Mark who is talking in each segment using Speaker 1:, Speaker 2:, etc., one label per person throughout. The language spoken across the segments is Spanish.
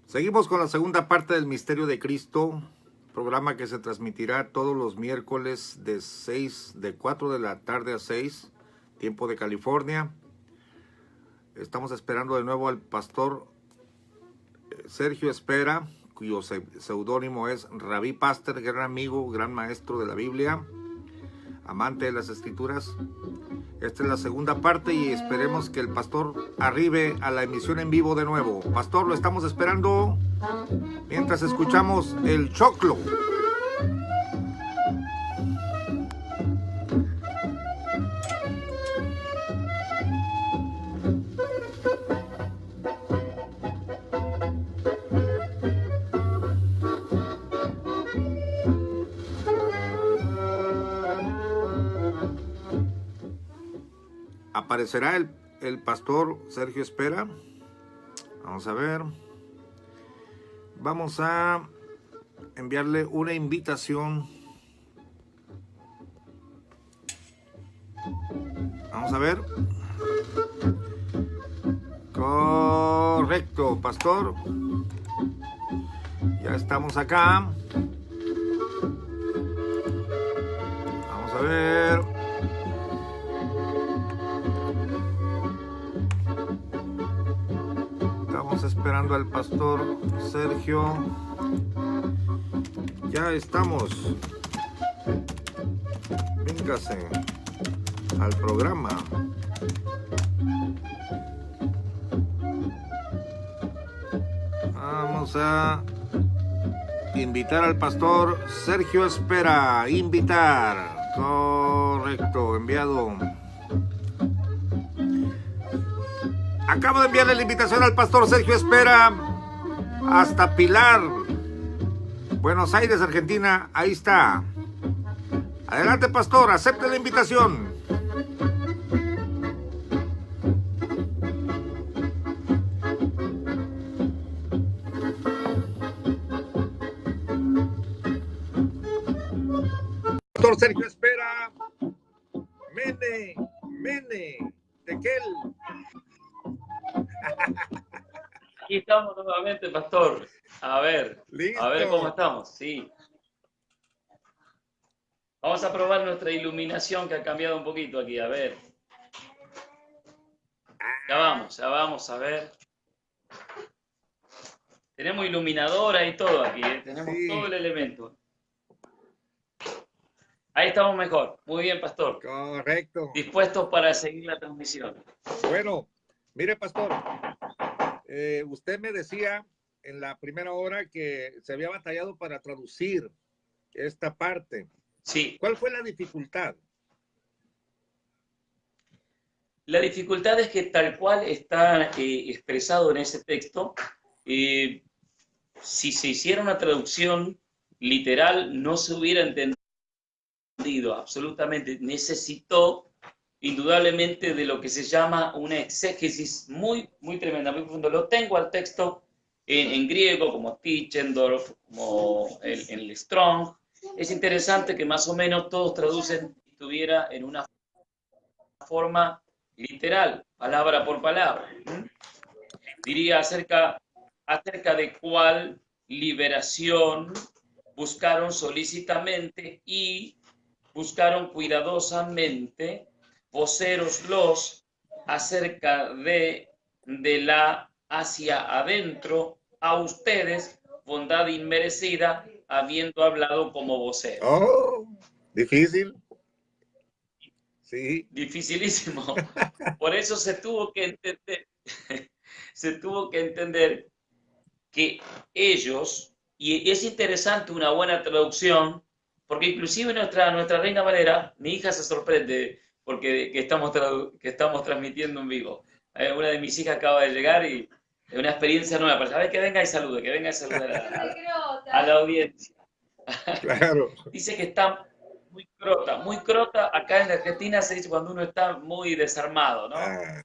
Speaker 1: Seguimos con la segunda parte del Misterio de Cristo, programa que se transmitirá todos los miércoles de 4 de la tarde a 6, tiempo de California. Estamos esperando de nuevo al pastor Sergio Espera, cuyo seudónimo es Rabí Pastor, gran amigo, gran maestro de la Biblia, amante de las Escrituras. Esta es la segunda parte y esperemos que el pastor arribe a la emisión en vivo de nuevo. Pastor, lo estamos esperando mientras escuchamos el choclo. ¿Aparecerá el pastor Sergio Espera? Vamos a ver. Vamos a enviarle una invitación. Vamos a ver. Correcto, pastor. Ya estamos acá. Vamos a ver. Estamos esperando al pastor Sergio. Ya estamos. Véngase al programa. Vamos a invitar al pastor Sergio Espera. Invitar. Correcto, enviado. Acabo de enviarle la invitación al pastor Sergio Espera hasta Pilar, Buenos Aires, Argentina. Ahí está. Adelante, pastor, acepte la invitación. Pastor Sergio Espera. Mene, Tequel.
Speaker 2: Aquí estamos nuevamente, pastor. A ver cómo estamos. Sí. Vamos a probar nuestra iluminación que ha cambiado un poquito aquí. A ver. Ya vamos, a ver. Tenemos iluminadora y todo aquí, ¿eh? Tenemos todo el elemento. Ahí estamos mejor. Muy bien, pastor.
Speaker 1: Correcto.
Speaker 2: Dispuestos para seguir la transmisión.
Speaker 1: Bueno, mire, pastor. Usted me decía en la primera hora que se había batallado para traducir esta parte.
Speaker 2: Sí.
Speaker 1: ¿Cuál fue la dificultad?
Speaker 2: La dificultad es que tal cual está expresado en ese texto, si se hiciera una traducción literal no se hubiera entendido absolutamente. Necesitó indudablemente de lo que se llama una exégesis muy tremenda, muy profunda. Lo tengo al texto en griego, como Tischendorf, como en el Strong. Es interesante que más o menos todos traducen si estuviera en una forma literal, palabra por palabra. Diría acerca de cuál liberación buscaron solícitamente y buscaron cuidadosamente voceros los acerca de la hacia adentro a ustedes, bondad inmerecida, habiendo hablado como vocero.
Speaker 1: Oh, difícil. Sí.
Speaker 2: Dificilísimo. Por eso se tuvo que entender que ellos, y es interesante una buena traducción, porque inclusive nuestra Reina Valera, mi hija se sorprende porque que estamos transmitiendo en vivo. Una de mis hijas acaba de llegar y es una experiencia nueva. Pero sabes que venga y salude, a la audiencia.
Speaker 1: Claro.
Speaker 2: Dice que está muy crota. Acá en Argentina se dice cuando uno está muy desarmado, ¿no?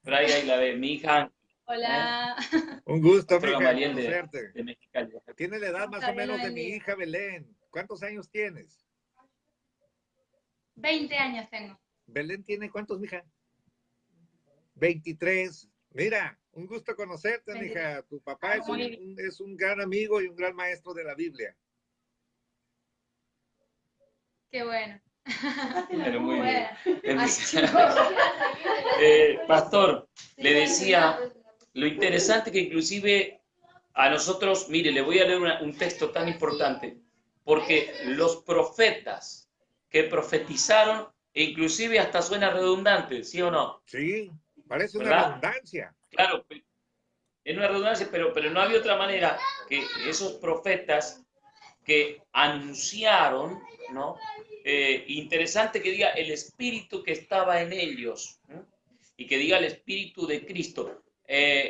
Speaker 2: Pero ahí la ve, mi hija.
Speaker 3: Hola.
Speaker 1: Un gusto, mija,
Speaker 2: conocerte. De Mexicali.
Speaker 1: Tiene la edad más o menos de mi hija Belén. ¿Cuántos años tienes?
Speaker 3: 20 años tengo.
Speaker 1: Belén tiene ¿cuántos, mija? 23. Mira, un gusto conocerte, mija. Tu papá es un gran amigo y un gran maestro de la Biblia.
Speaker 3: Qué bueno.
Speaker 2: Pero muy bien. Pastor, le decía, lo interesante que inclusive a nosotros, mire, le voy a leer un texto tan importante, porque los profetas que profetizaron, e inclusive hasta suena redundante, ¿sí o no?
Speaker 1: Sí, parece una
Speaker 2: ¿verdad?
Speaker 1: redundancia.
Speaker 2: Claro, es una redundancia, pero no había otra manera que esos profetas que anunciaron, ¿no? Interesante que diga el espíritu que estaba en ellos, ¿no? Y que diga el espíritu de Cristo.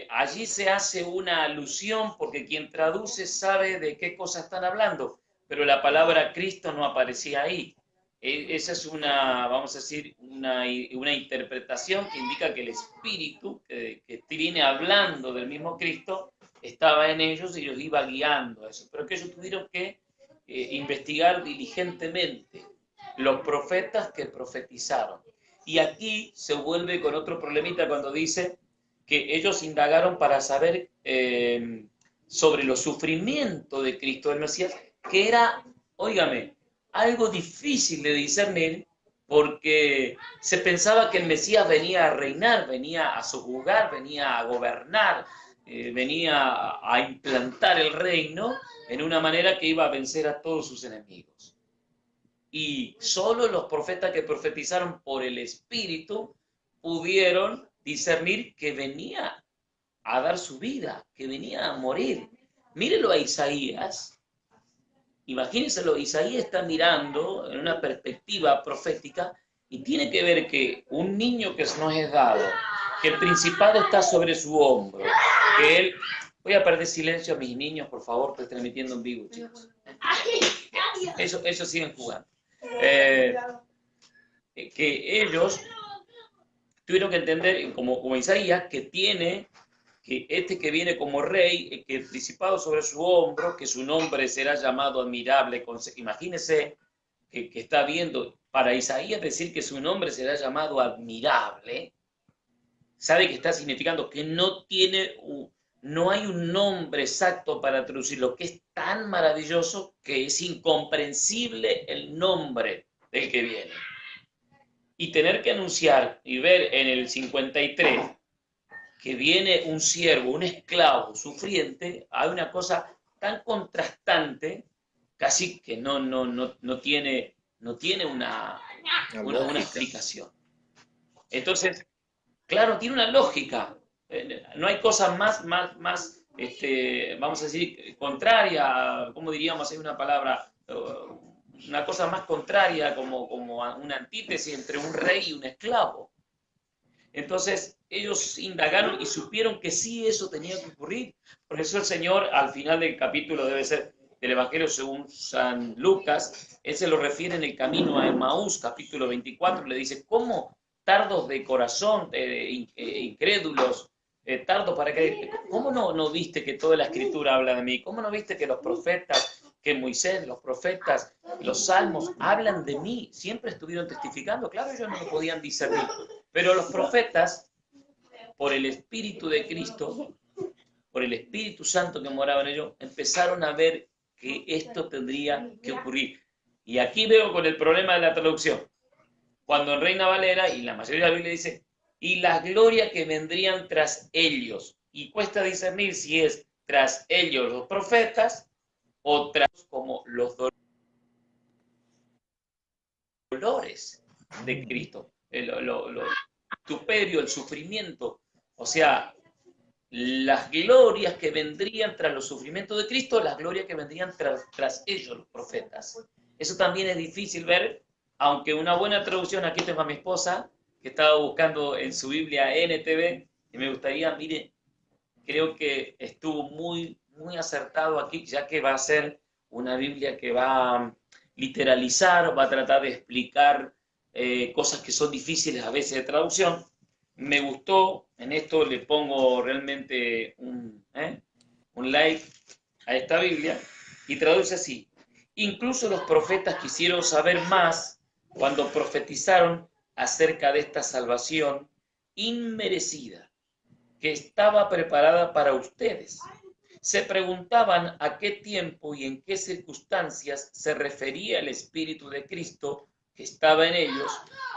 Speaker 2: Allí se hace una alusión porque quien traduce sabe de qué cosa están hablando, pero la palabra Cristo no aparecía ahí. Esa es una, vamos a decir, una interpretación que indica que el espíritu que viene hablando del mismo Cristo estaba en ellos y los iba guiando a eso, pero que ellos tuvieron que investigar diligentemente los profetas que profetizaron. Y aquí se vuelve con otro problemita cuando dice que ellos indagaron para saber sobre los sufrimientos de Cristo el Mesías, que era, óigame, algo difícil de discernir porque se pensaba que el Mesías venía a reinar, venía a sojuzgar, venía a gobernar, venía a implantar el reino en una manera que iba a vencer a todos sus enemigos. Y solo los profetas que profetizaron por el Espíritu pudieron discernir que venía a dar su vida, que venía a morir. Mírenlo a Isaías. Imagínenselo, Isaías está mirando en una perspectiva profética y tiene que ver que un niño que nos es dado, que el principado está sobre su hombro, que él... Voy a perder silencio a mis niños, por favor, estoy transmitiendo en vivo, chicos. Ellos siguen jugando. Que ellos tuvieron que entender, como Isaías, que tiene, que este que viene como rey, que el principado sobre su hombro, que su nombre será llamado admirable. Imagínense que está viendo, para Isaías decir que su nombre será llamado admirable, sabe que está significando que no hay un nombre exacto para traducirlo, que es tan maravilloso que es incomprensible el nombre del que viene. Y tener que anunciar y ver en el 53 que viene un siervo, un esclavo sufriente, hay una cosa tan contrastante, casi que no tiene una explicación. Entonces, claro, tiene una lógica. No hay cosa más vamos a decir, contraria, ¿cómo diríamos? Hay una palabra, una cosa más contraria como una antítesis entre un rey y un esclavo. Entonces, ellos indagaron y supieron que sí eso tenía que ocurrir. Por eso el Señor, al final del capítulo, debe ser del Evangelio según San Lucas, él se lo refiere en el camino a Emaús, capítulo 24, le dice, ¿cómo tardos de corazón, incrédulos, tardos para que... ¿Cómo no viste que toda la Escritura habla de mí? ¿Cómo no viste que los profetas, que Moisés, los profetas, los salmos hablan de mí? Siempre estuvieron testificando. Claro, ellos no lo podían discernir. Pero los profetas, por el Espíritu de Cristo, por el Espíritu Santo que moraba en ellos, empezaron a ver que esto tendría que ocurrir. Y aquí veo con el problema de la traducción. Cuando en Reina Valera, y la mayoría de la Biblia dice, y las glorias que vendrían tras ellos. Y cuesta discernir si es tras ellos los profetas o tras como los dolores de Cristo. El tuperio, el sufrimiento. O sea, las glorias que vendrían tras los sufrimientos de Cristo, las glorias que vendrían tras ellos, los profetas. Eso también es difícil ver, aunque una buena traducción, aquí tengo a mi esposa, que estaba buscando en su Biblia NTV, y me gustaría, mire, creo que estuvo muy acertado aquí, ya que va a ser una Biblia que va a literalizar, va a tratar de explicar cosas que son difíciles a veces de traducción. Me gustó, en esto le pongo realmente un like a esta Biblia, y traduce así: incluso los profetas quisieron saber más cuando profetizaron acerca de esta salvación inmerecida que estaba preparada para ustedes. Se preguntaban a qué tiempo y en qué circunstancias se refería el Espíritu de Cristo que estaba en ellos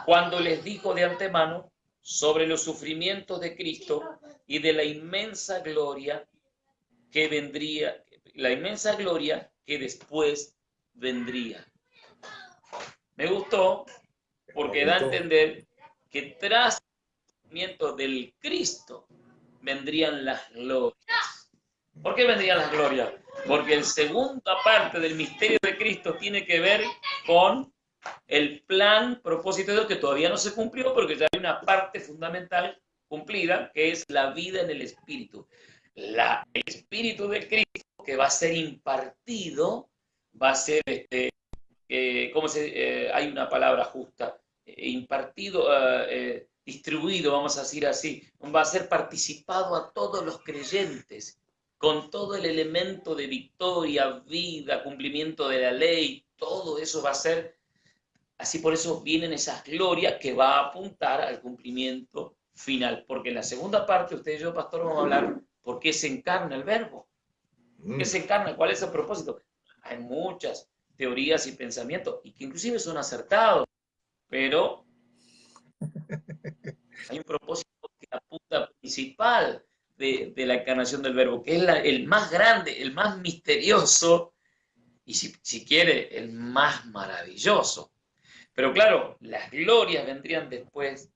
Speaker 2: cuando les dijo de antemano sobre los sufrimientos de Cristo y de la inmensa gloria que vendría, la inmensa gloria que después vendría. Me gustó porque da a entender que tras el sufrimiento del Cristo vendrían las glorias. ¿Por qué vendrían las glorias? Porque la segunda parte del misterio de Cristo tiene que ver con el plan, propósito de Dios que todavía no se cumplió, porque ya hay una parte fundamental cumplida, que es la vida en el Espíritu. El Espíritu de Cristo que va a ser impartido, va a ser, hay una palabra justa, impartido, distribuido, vamos a decir así, va a ser participado a todos los creyentes, con todo el elemento de victoria, vida, cumplimiento de la ley, todo eso va a ser así. Por eso vienen esas glorias que va a apuntar al cumplimiento final, porque en la segunda parte, usted y yo, pastor, vamos a hablar por qué se encarna el verbo, por qué se encarna, cuál es el propósito. Hay muchas teorías y pensamientos, y que inclusive son acertados, pero hay un propósito que apunta principal de la encarnación del verbo, que es el más grande, el más misterioso, y si quiere, el más maravilloso. Pero claro, las glorias vendrían después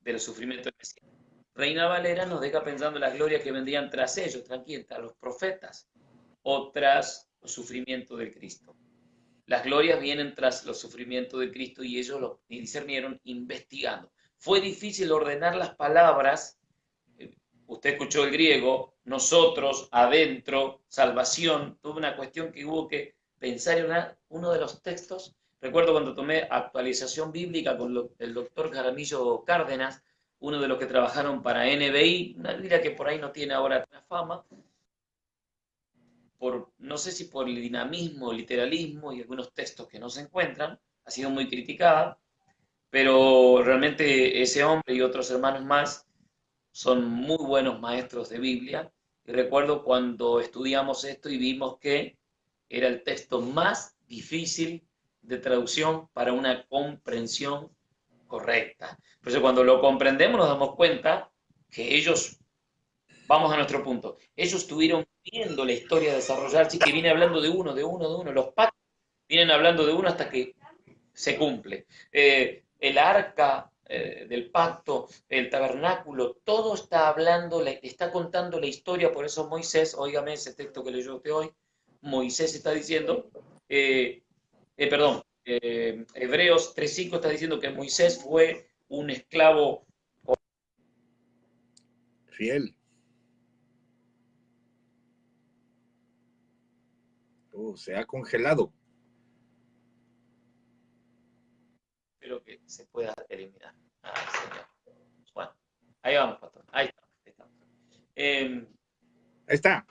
Speaker 2: del sufrimiento del Mesías. Reina Valera nos deja pensando en las glorias que vendrían tras ellos, tranquila, tras los profetas, o tras los sufrimientos del Cristo. Las glorias vienen tras los sufrimientos de Cristo y ellos lo discernieron investigando. Fue difícil ordenar las palabras. Usted escuchó el griego, nosotros, adentro, salvación. Tuve una cuestión que hubo que pensar en uno de los textos. Recuerdo cuando tomé actualización bíblica con el doctor Jaramillo Cárdenas, uno de los que trabajaron para NBI, una Biblia que por ahí no tiene ahora fama, no sé si por el dinamismo, el literalismo y algunos textos que no se encuentran, ha sido muy criticada, pero realmente ese hombre y otros hermanos más son muy buenos maestros de Biblia. Y recuerdo cuando estudiamos esto y vimos que era el texto más difícil de traducción para una comprensión correcta. Por eso cuando lo comprendemos nos damos cuenta que ellos, vamos a nuestro punto, ellos estuvieron viendo la historia desarrollarse, que viene hablando de uno, los pactos vienen hablando de uno hasta que se cumple. El arca del pacto, el tabernáculo, todo está hablando, está contando la historia. Por eso Moisés, óigame ese texto que leyó usted hoy, Moisés está diciendo, Hebreos 3:5 está diciendo que Moisés fue un esclavo
Speaker 1: fiel. Se ha congelado.
Speaker 2: Espero que se pueda eliminar. Ay, señor. Bueno, ahí vamos, pastor. Ahí está.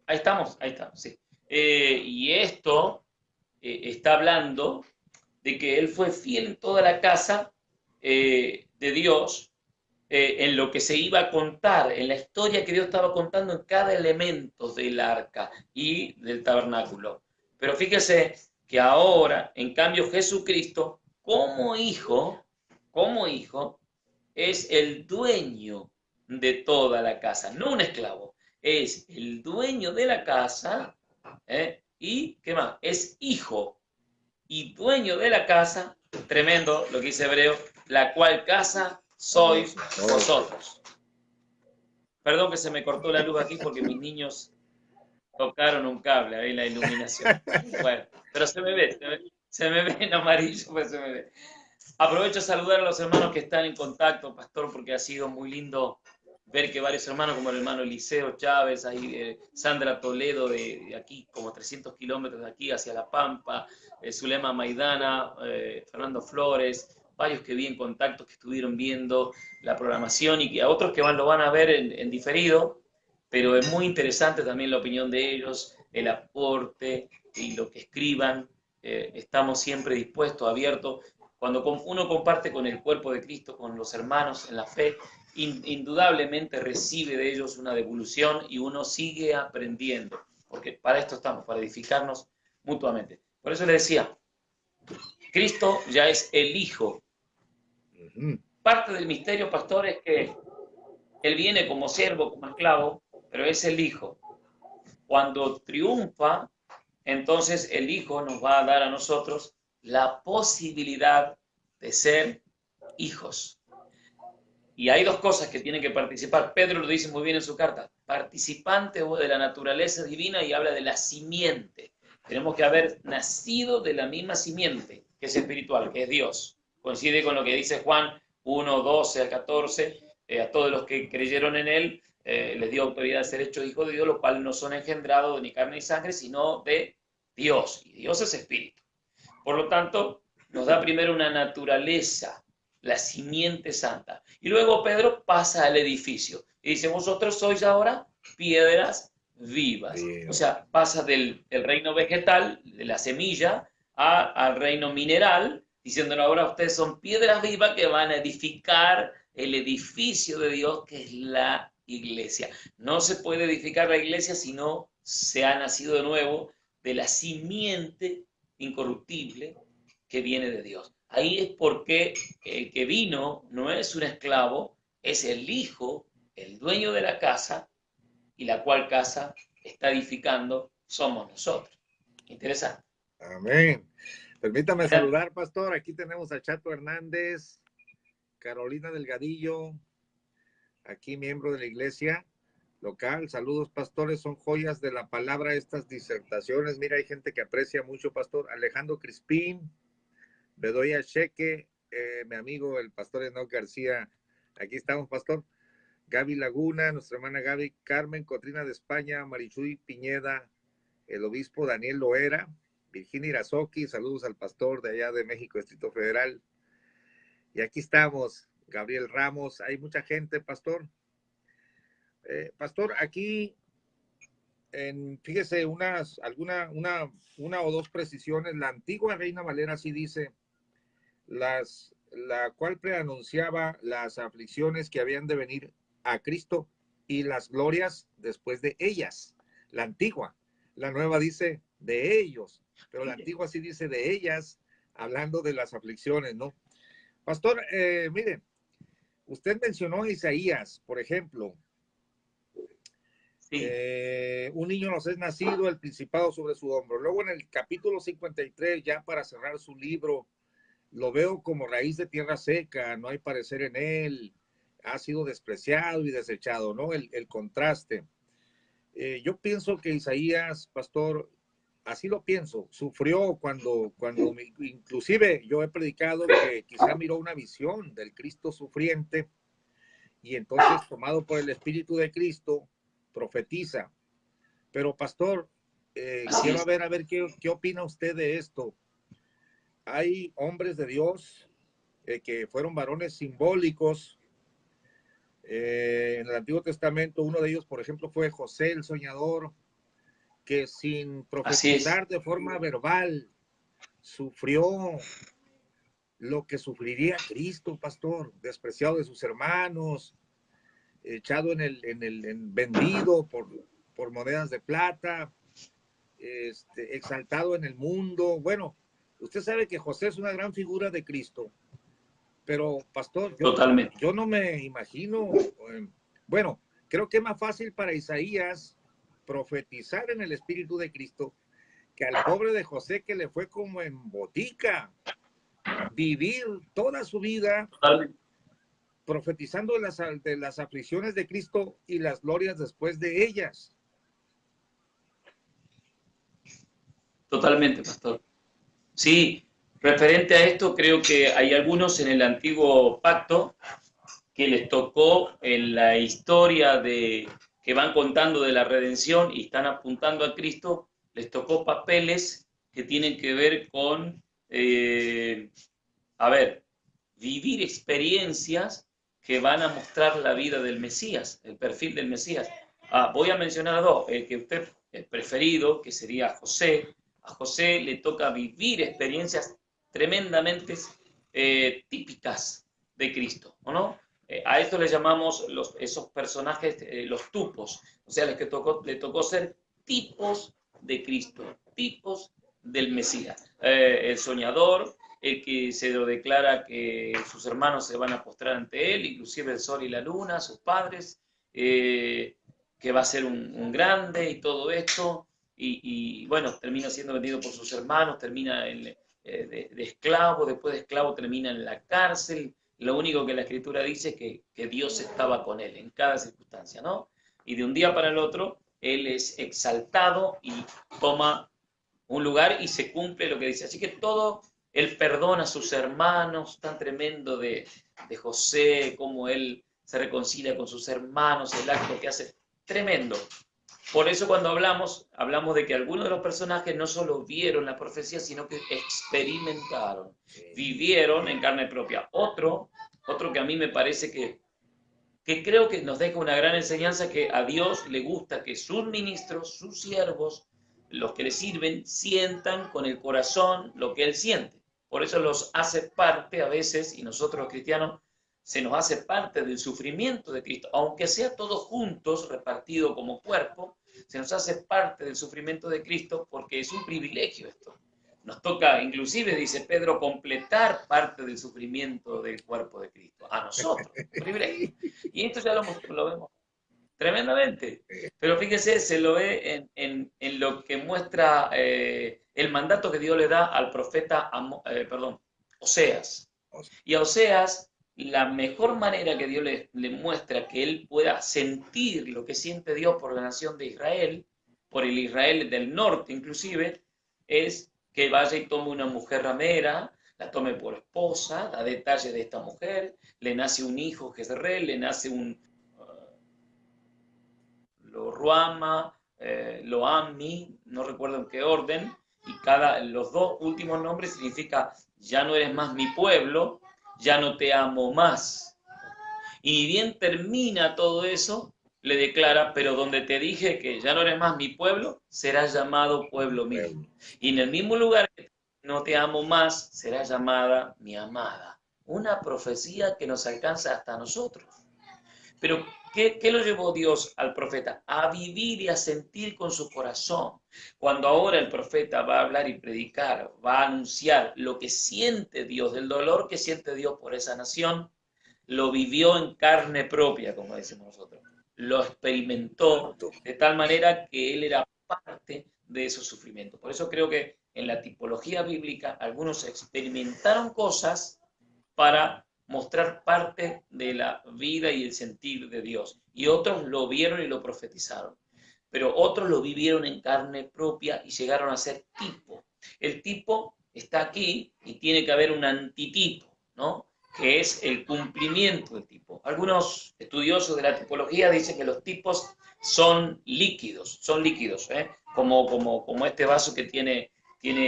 Speaker 2: Ahí estamos, sí. Y esto está hablando de que él fue fiel en toda la casa de Dios, en lo que se iba a contar, en la historia que Dios estaba contando en cada elemento del arca y del tabernáculo. Pero fíjese que ahora, en cambio, Jesucristo, como hijo, es el dueño de toda la casa, no un esclavo, es el dueño de la casa, y, ¿qué más? Es hijo y dueño de la casa, tremendo lo que dice Hebreo, la cual casa sois vosotros. Perdón que se me cortó la luz aquí porque mis niños tocaron un cable ahí en la iluminación. Bueno, pero se me ve en amarillo, pues se me ve. Aprovecho a saludar a los hermanos que están en contacto, pastor, porque ha sido muy lindo ver que varios hermanos, como el hermano Eliseo Chávez, ahí, Sandra Toledo, de aquí, como 300 kilómetros de aquí hacia La Pampa, Zulema Maidana, Fernando Flores, varios que vi en contacto, que estuvieron viendo la programación y que a otros que lo van a ver en diferido, pero es muy interesante también la opinión de ellos, el aporte y lo que escriban. Estamos siempre dispuestos, abiertos. Cuando uno comparte con el cuerpo de Cristo, con los hermanos en la fe, indudablemente recibe de ellos una devolución y uno sigue aprendiendo, porque para esto estamos, para edificarnos mutuamente. Por eso le decía, Cristo ya es el Hijo. Parte del misterio, pastor, es que Él viene como siervo, como esclavo, pero es el Hijo. Cuando triunfa, entonces el Hijo nos va a dar a nosotros la posibilidad de ser hijos. Y hay dos cosas que tienen que participar. Pedro lo dice muy bien en su carta, participante de la naturaleza divina, y habla de la simiente. Tenemos que haber nacido de la misma simiente, que es espiritual, que es Dios. Coincide con lo que dice Juan 1, 12 al 14, a todos los que creyeron en él, les dio autoridad de ser hechos hijos de Dios, los cuales no son engendrados de ni carne ni sangre, sino de Dios. Y Dios es espíritu. Por lo tanto, nos da primero una naturaleza, la simiente santa. Y luego Pedro pasa al edificio y dice, vosotros sois ahora piedras vivas. O sea, pasa del reino vegetal, de la semilla, al reino mineral, diciéndole ahora ustedes son piedras vivas que van a edificar el edificio de Dios, que es la iglesia. No se puede edificar la iglesia si no se ha nacido de nuevo de la simiente incorruptible que viene de Dios. Ahí es porque el que vino no es un esclavo, es el Hijo, el dueño de la casa, y la cual casa está edificando somos nosotros. Interesante.
Speaker 1: Amén. Permítame saludar, pastor. Aquí tenemos a Chato Hernández, Carolina Delgadillo, aquí miembro de la iglesia local. Saludos, pastores, son joyas de la palabra estas disertaciones. Mira, hay gente que aprecia mucho, pastor. Alejandro Crispín, Bedoya Cheque, mi amigo el pastor Enoch García. Aquí estamos, pastor. Gaby Laguna, nuestra hermana Gaby, Carmen Cotrina de España, Marichuy Piñeda, el obispo Daniel Loera, Virginia Irazoki, saludos al pastor de allá de México, Distrito Federal. Y aquí estamos, Gabriel Ramos, hay mucha gente, pastor. Pastor, aquí, fíjese, una o dos precisiones. La antigua Reina Valera sí dice, la cual preanunciaba las aflicciones que habían de venir a Cristo y las glorias después de ellas. La antigua. La nueva dice de ellos, pero la antigua sí dice de ellas, hablando de las aflicciones, ¿no? Pastor, mire, usted mencionó a Isaías, por ejemplo.
Speaker 2: Sí.
Speaker 1: Un niño nos es nacido, el principado sobre su hombro. Luego en el capítulo 53, ya para cerrar su libro, lo veo como raíz de tierra seca, no hay parecer en él, ha sido despreciado y desechado, ¿no? El contraste. Yo pienso que Isaías, pastor, así lo pienso, sufrió cuando inclusive yo he predicado que quizá miró una visión del Cristo sufriente y entonces tomado por el Espíritu de Cristo, profetiza. Pero pastor, quiero a ver qué opina usted de esto. Hay hombres de Dios que fueron varones simbólicos en el Antiguo Testamento. Uno de ellos, por ejemplo, fue José el soñador, que sin profetizar de forma verbal sufrió lo que sufriría Cristo, pastor, despreciado de sus hermanos, echado vendido por monedas de plata, exaltado en el mundo. Bueno, usted sabe que José es una gran figura de Cristo, pero pastor, yo no me imagino, bueno, creo que es más fácil para Isaías profetizar en el Espíritu de Cristo que al pobre de José, que le fue como en botica, vivir toda su vida profetizando de las aflicciones de Cristo y las glorias después de ellas.
Speaker 2: Totalmente, pastor. Sí, referente a esto, creo que hay algunos en el antiguo pacto que les tocó en la historia que van contando de la redención y están apuntando a Cristo, les tocó papeles que tienen que ver con, vivir experiencias que van a mostrar la vida del Mesías, el perfil del Mesías. Voy a mencionar a dos, el que usted es preferido, que sería José. A José le toca vivir experiencias tremendamente típicas de Cristo, ¿o no? A esto le llamamos esos personajes, los tupos, o sea, le tocó ser tipos de Cristo, tipos del Mesías. El soñador, el que se lo declara que sus hermanos se van a postrar ante él, inclusive el sol y la luna, sus padres, que va a ser un grande y todo esto, y bueno, termina siendo vendido por sus hermanos, termina de esclavo, después de esclavo termina en la cárcel. Lo único que la Escritura dice es que Dios estaba con él en cada circunstancia, ¿no? Y de un día para el otro, él es exaltado y toma un lugar y se cumple lo que dice. Así que todo, él perdona a sus hermanos, tan tremendo de José, cómo él se reconcilia con sus hermanos, el acto que hace, tremendo. Por eso cuando hablamos de que algunos de los personajes no solo vieron la profecía, sino que experimentaron, vivieron en carne propia. Otro que a mí me parece que creo que nos deja una gran enseñanza, que a Dios le gusta que sus ministros, sus siervos, los que le sirven, sientan con el corazón lo que Él siente. Por eso los hace parte a veces, y nosotros los cristianos, se nos hace parte del sufrimiento de Cristo, aunque sea todos juntos, repartido como cuerpo, se nos hace parte del sufrimiento de Cristo porque es un privilegio esto. Nos toca, inclusive, dice Pedro, completar parte del sufrimiento del cuerpo de Cristo. A nosotros, privilegio. Y esto ya lo vemos tremendamente. Pero fíjese, se lo ve en lo que muestra el mandato que Dios le da al profeta, Oseas. Y a Oseas, la mejor manera que Dios le muestra que él pueda sentir lo que siente Dios por la nación de Israel, por el Israel del norte inclusive, es que vaya y tome una mujer ramera, la tome por esposa, da detalles de esta mujer, le nace un hijo Jezreel, le nace un lo Ruama, lo Ammi, no recuerdo en qué orden, y los dos últimos nombres significa ya no eres más mi pueblo, ya no te amo más. Y bien termina todo eso, le declara, pero donde te dije que ya no eres más mi pueblo, serás llamado pueblo mío. Y en el mismo lugar que no te amo más, será llamada mi amada. Una profecía que nos alcanza hasta nosotros. Pero, ¿qué lo llevó Dios al profeta? A vivir y a sentir con su corazón. Cuando ahora el profeta va a hablar y predicar, va a anunciar lo que siente Dios, del dolor que siente Dios por esa nación, lo vivió en carne propia, como decimos nosotros. Lo experimentó de tal manera que él era parte de esos sufrimientos. Por eso creo que en la tipología bíblica algunos experimentaron cosas para mostrar parte de la vida y el sentir de Dios. Y otros lo vieron y lo profetizaron. Pero otros lo vivieron en carne propia y llegaron a ser tipo. El tipo está aquí y tiene que haber un antitipo, ¿no? Que es el cumplimiento del tipo. Algunos estudiosos de la tipología dicen que los tipos son líquidos, ¿eh? Como este vaso que tiene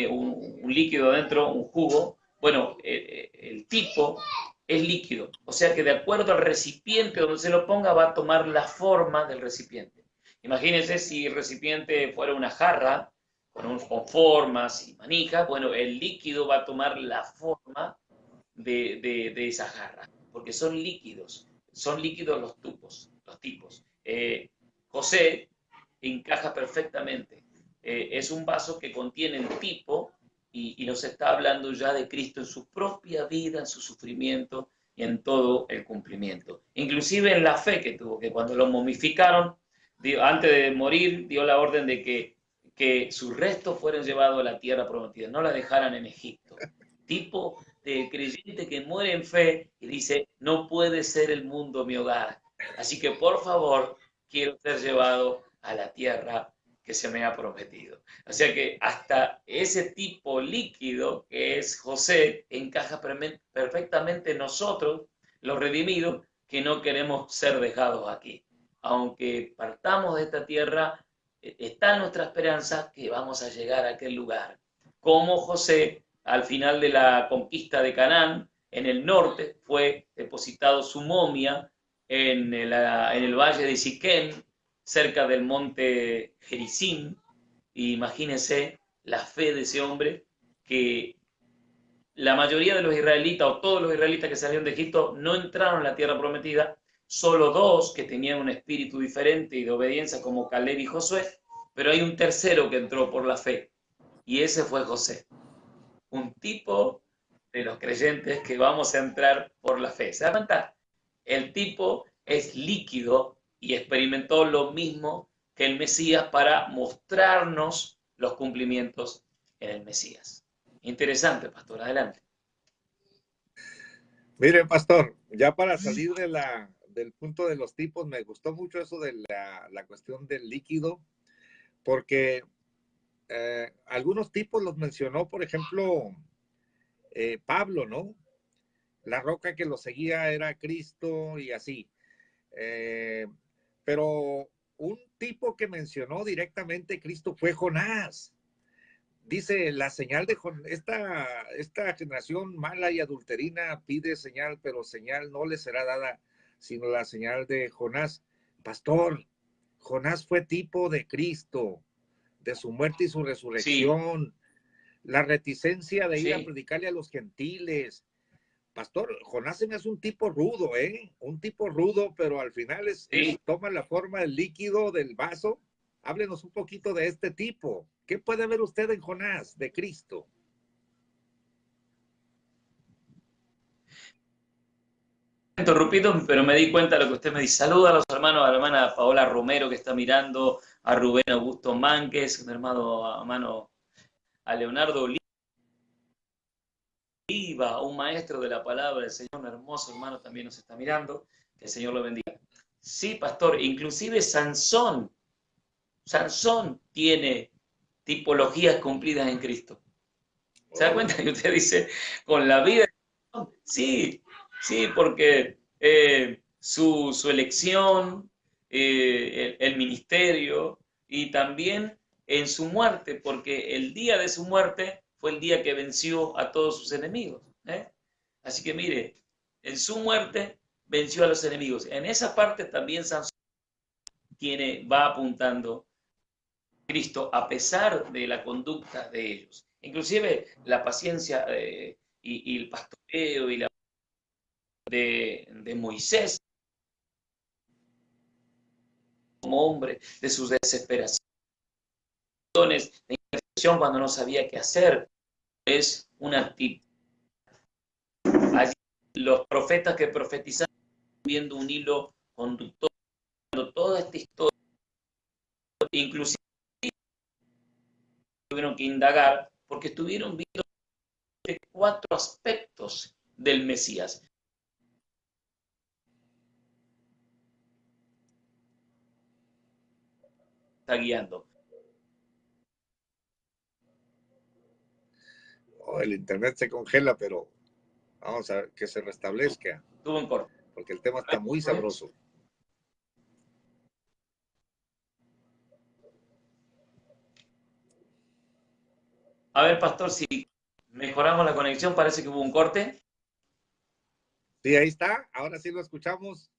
Speaker 2: un líquido dentro, un jugo. Bueno, el tipo es líquido, o sea que de acuerdo al recipiente donde se lo ponga va a tomar la forma del recipiente. Imagínense si el recipiente fuera una jarra con formas y manijas, bueno, el líquido va a tomar la forma de esa jarra, porque son líquidos los tipos. José encaja perfectamente. Es un vaso que contiene el tipo y nos está hablando ya de Cristo en su propia vida, en su sufrimiento y en todo el cumplimiento. Inclusive en la fe que tuvo, que cuando lo momificaron, antes de morir, dio la orden de que sus restos fueran llevados a la tierra prometida, no la dejaran en Egipto. Tipo de creyente que muere en fe y dice, no puede ser el mundo mi hogar. Así que por favor, quiero ser llevado a la tierra que se me ha prometido. O sea que hasta ese tipo líquido que es José encaja perfectamente en nosotros, los redimidos, que no queremos ser dejados aquí. Aunque partamos de esta tierra, está nuestra esperanza que vamos a llegar a aquel lugar. Como José, al final de la conquista de Canaán, en el norte, fue depositado su momia en el valle de Siquén, cerca del monte Gerizim, y imagínense la fe de ese hombre que la mayoría de los israelitas o todos los israelitas que salieron de Egipto no entraron en la tierra prometida, solo dos que tenían un espíritu diferente y de obediencia como Caleb y Josué, pero hay un tercero que entró por la fe y ese fue José, un tipo de los creyentes que vamos a entrar por la fe. ¿Se da cuenta? El tipo es líquido y experimentó lo mismo que el Mesías para mostrarnos los cumplimientos en el Mesías. Interesante, pastor, adelante.
Speaker 1: Mire, pastor, ya para salir del punto de los tipos, me gustó mucho eso de la cuestión del líquido, porque algunos tipos los mencionó, por ejemplo, Pablo, ¿no? La roca que lo seguía era Cristo y así. Eh, pero un tipo que mencionó directamente Cristo fue Jonás. Dice, la señal de esta generación mala y adulterina pide señal, pero señal no le será dada, sino la señal de Jonás. Pastor, Jonás fue tipo de Cristo, de su muerte y su resurrección, sí. La reticencia de ir a predicarle a los gentiles. Pastor, Jonás se me hace un tipo rudo, un tipo rudo, pero al final toma la forma del líquido del vaso. Háblenos un poquito de este tipo. ¿Qué puede ver usted en Jonás, de Cristo?
Speaker 2: Interrumpido, pero me di cuenta de lo que usted me dice. Saluda a los hermanos, a la hermana Paola Romero que está mirando, a Rubén Augusto Mánquez, un hermano a Leonardo Oliva, un maestro de la palabra del Señor, un hermoso hermano también nos está mirando, que el Señor lo bendiga. Sí, pastor, inclusive Sansón tiene tipologías cumplidas en Cristo. ¿Se da cuenta que usted dice, con la vida? Sí, porque su elección, el ministerio y también en su muerte, porque el día de su muerte fue el día que venció a todos sus enemigos. Así que mire, en su muerte venció a los enemigos. En esa parte también Sansón va apuntando a Cristo a pesar de la conducta de ellos. Inclusive la paciencia y el pastoreo y la de Moisés como hombre, de sus desesperaciones, de intercesión cuando no sabía qué hacer. Es una actitud. Allí los profetas que profetizaron viendo un hilo conductor, toda esta historia, inclusive tuvieron que indagar porque estuvieron viendo 4 aspectos del Mesías. Está guiando.
Speaker 1: El internet se congela, pero vamos a ver que se restablezca.
Speaker 2: Tuvo un corte.
Speaker 1: Porque el tema está muy sabroso.
Speaker 2: A ver, pastor, si mejoramos la conexión, parece que hubo un corte.
Speaker 1: Sí, ahí está. Ahora sí lo escuchamos.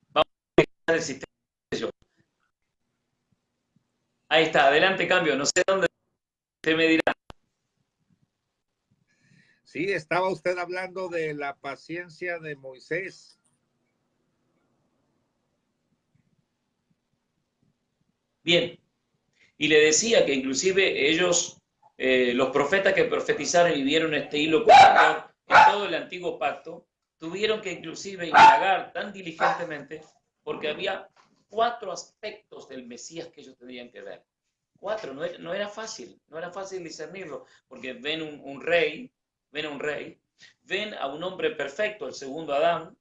Speaker 2: Vamos a dejar el sistema. Ahí está, adelante, cambio. No sé dónde usted me dirá.
Speaker 1: Sí, estaba usted hablando de la paciencia de Moisés.
Speaker 2: Bien. Y le decía que inclusive ellos, los profetas que profetizaron y vieron este hilo conductor en todo el antiguo pacto, tuvieron que inclusive indagar tan diligentemente porque había 4 aspectos del Mesías que ellos tendrían que ver. 4, no era fácil discernirlo, porque ven un rey, ven a un hombre perfecto, el segundo Adán.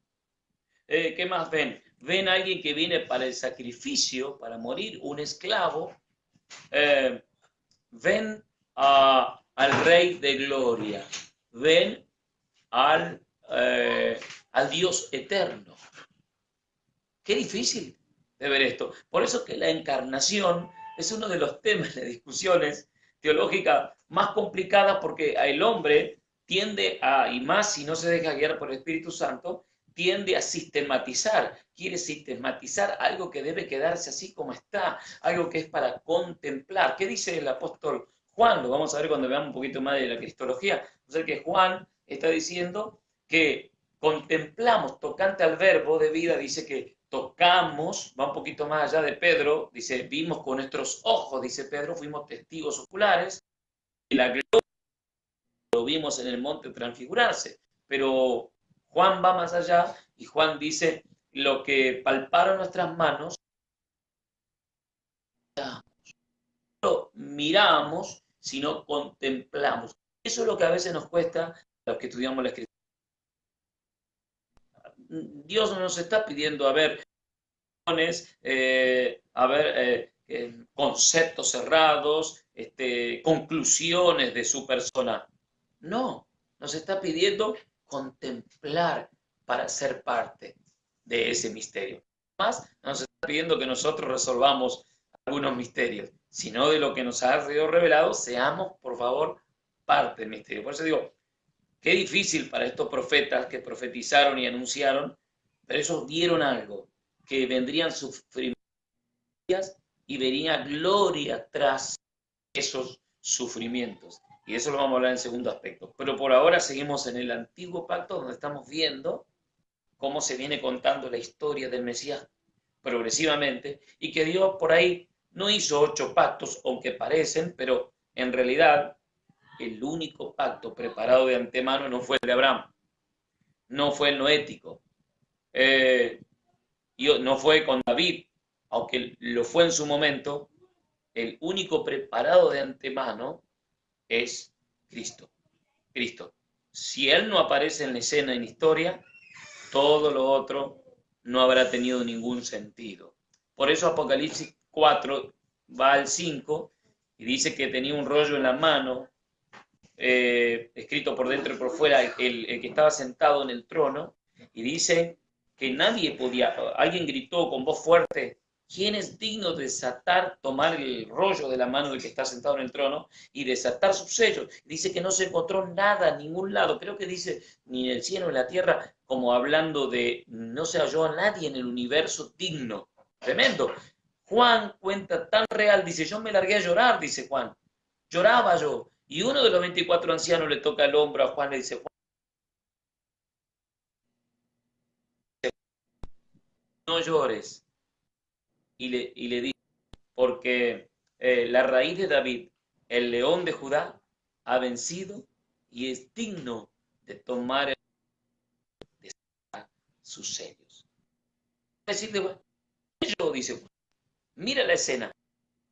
Speaker 2: ¿Qué más ven? Ven a alguien que viene para el sacrificio, para morir, un esclavo. Ven al Rey de Gloria, ven al Dios eterno. Qué difícil de ver esto. Por eso que la encarnación es uno de los temas de discusiones teológicas más complicadas, porque el hombre tiende a, y más si no se deja guiar por el Espíritu Santo, tiende a sistematizar, quiere sistematizar algo que debe quedarse así como está, algo que es para contemplar. ¿Qué dice el apóstol Juan, lo vamos a ver cuando veamos un poquito más de la cristología, o sea que Juan está diciendo que contemplamos, tocante al verbo de vida, dice que tocamos, va un poquito más allá de Pedro, dice, vimos con nuestros ojos, dice Pedro, fuimos testigos oculares, y la gloria lo vimos en el monte transfigurarse, pero Juan va más allá y Juan dice, lo que palparon nuestras manos, no miramos, sino contemplamos. Eso es lo que a veces nos cuesta a los que estudiamos la escritura. Dios no nos está pidiendo, conceptos cerrados, conclusiones de su persona. No, nos está pidiendo contemplar para ser parte de ese misterio. Más nos está pidiendo que nosotros resolvamos algunos misterios, sino de lo que nos ha sido revelado, seamos, por favor, parte del misterio. Por eso digo, qué difícil para estos profetas que profetizaron y anunciaron, pero ellos vieron algo, que vendrían sufrimientos y venía gloria tras esos sufrimientos. Y eso lo vamos a hablar en segundo aspecto. Pero por ahora seguimos en el antiguo pacto, donde estamos viendo cómo se viene contando la historia del Mesías progresivamente, y que Dios por ahí no hizo 8 pactos, aunque parecen, pero en realidad el único pacto preparado de antemano no fue el de Abraham, no fue el noético, no fue con David, aunque lo fue en su momento. El único preparado de antemano es Cristo. Cristo. Si Él no aparece en la escena, en la historia, todo lo otro no habrá tenido ningún sentido. Por eso Apocalipsis 4 va al 5 y dice que tenía un rollo en la mano, escrito por dentro y por fuera, el que estaba sentado en el trono, y dice que nadie podía, alguien gritó con voz fuerte, ¿quién es digno de desatar, tomar el rollo de la mano del que está sentado en el trono y desatar sus sellos? Dice que no se encontró nada en ningún lado, creo que dice ni en el cielo ni en la tierra, como hablando de no se halló a nadie en el universo digno. Tremendo. Juan cuenta tan real, dice, yo me largué a llorar, dice Juan. Lloraba yo. Y uno de los 24 ancianos le toca el hombro a Juan y le dice, Juan, no llores. Y le dice, porque la raíz de David, el león de Judá, ha vencido y es digno de tomar sus sellos. Decirle, bueno, yo, dice, mira la escena. La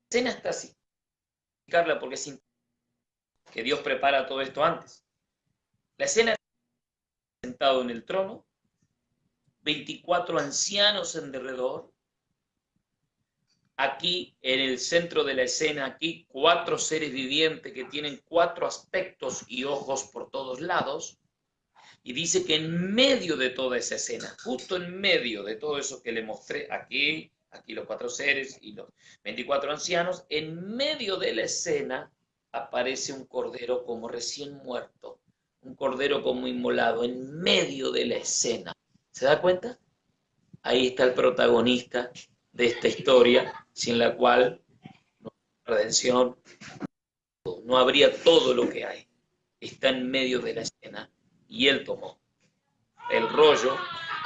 Speaker 2: escena está así. Explicarla porque es que Dios prepara todo esto antes. La escena está sentado en el trono, 24 ancianos en derredor. Aquí, en el centro de la escena, aquí 4 seres vivientes que tienen 4 aspectos y ojos por todos lados. Y dice que en medio de toda esa escena, justo en medio de todo eso que le mostré aquí los 4 seres y los 24 ancianos, en medio de la escena aparece un cordero como recién muerto, un cordero como inmolado, en medio de la escena. ¿Se da cuenta? Ahí está el protagonista de esta historia, sin la cual no hay redención, no habría todo lo que hay. Está en medio de la escena y él tomó el rollo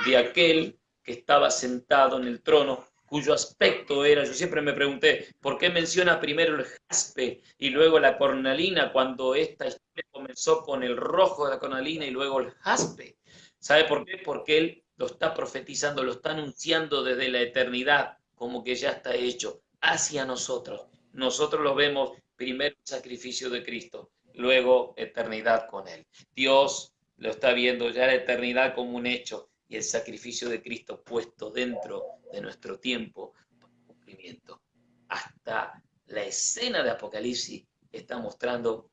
Speaker 2: de aquel que estaba sentado en el trono, cuyo aspecto era, yo siempre me pregunté, ¿por qué menciona primero el jaspe y luego la cornalina cuando esta historia comenzó con el rojo de la cornalina y luego el jaspe? ¿Sabe por qué? Porque él lo está profetizando, lo está anunciando desde la eternidad, como que ya está hecho, hacia nosotros. Nosotros lo vemos primero el sacrificio de Cristo, luego eternidad con Él. Dios lo está viendo ya la eternidad como un hecho y el sacrificio de Cristo puesto dentro de nuestro tiempo para cumplimiento. Hasta la escena de Apocalipsis está mostrando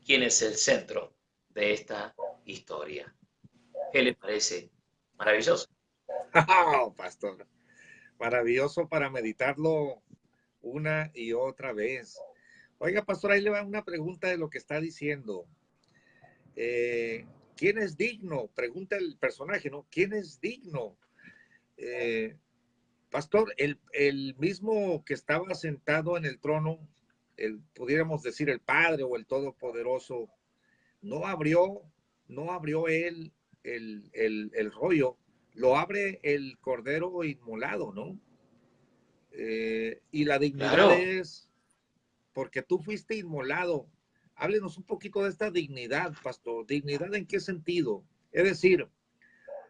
Speaker 2: quién es el centro de esta historia. ¿Qué le parece? Maravilloso.
Speaker 1: Oh, pastor, maravilloso para meditarlo una y otra vez. Oiga, pastor, ahí le va una pregunta de lo que está diciendo. ¿Quién es digno? Pregunta el personaje, ¿no? ¿Quién es digno? Pastor, el mismo que estaba sentado en el trono pudiéramos decir el Padre o el Todopoderoso, no abrió, no abrió él el rollo, lo abre el Cordero inmolado, ¿no? Y la dignidad
Speaker 2: Claro,
Speaker 1: es, porque tú fuiste inmolado. Háblenos un poquito de esta dignidad, pastor. ¿Dignidad en qué sentido? Es decir,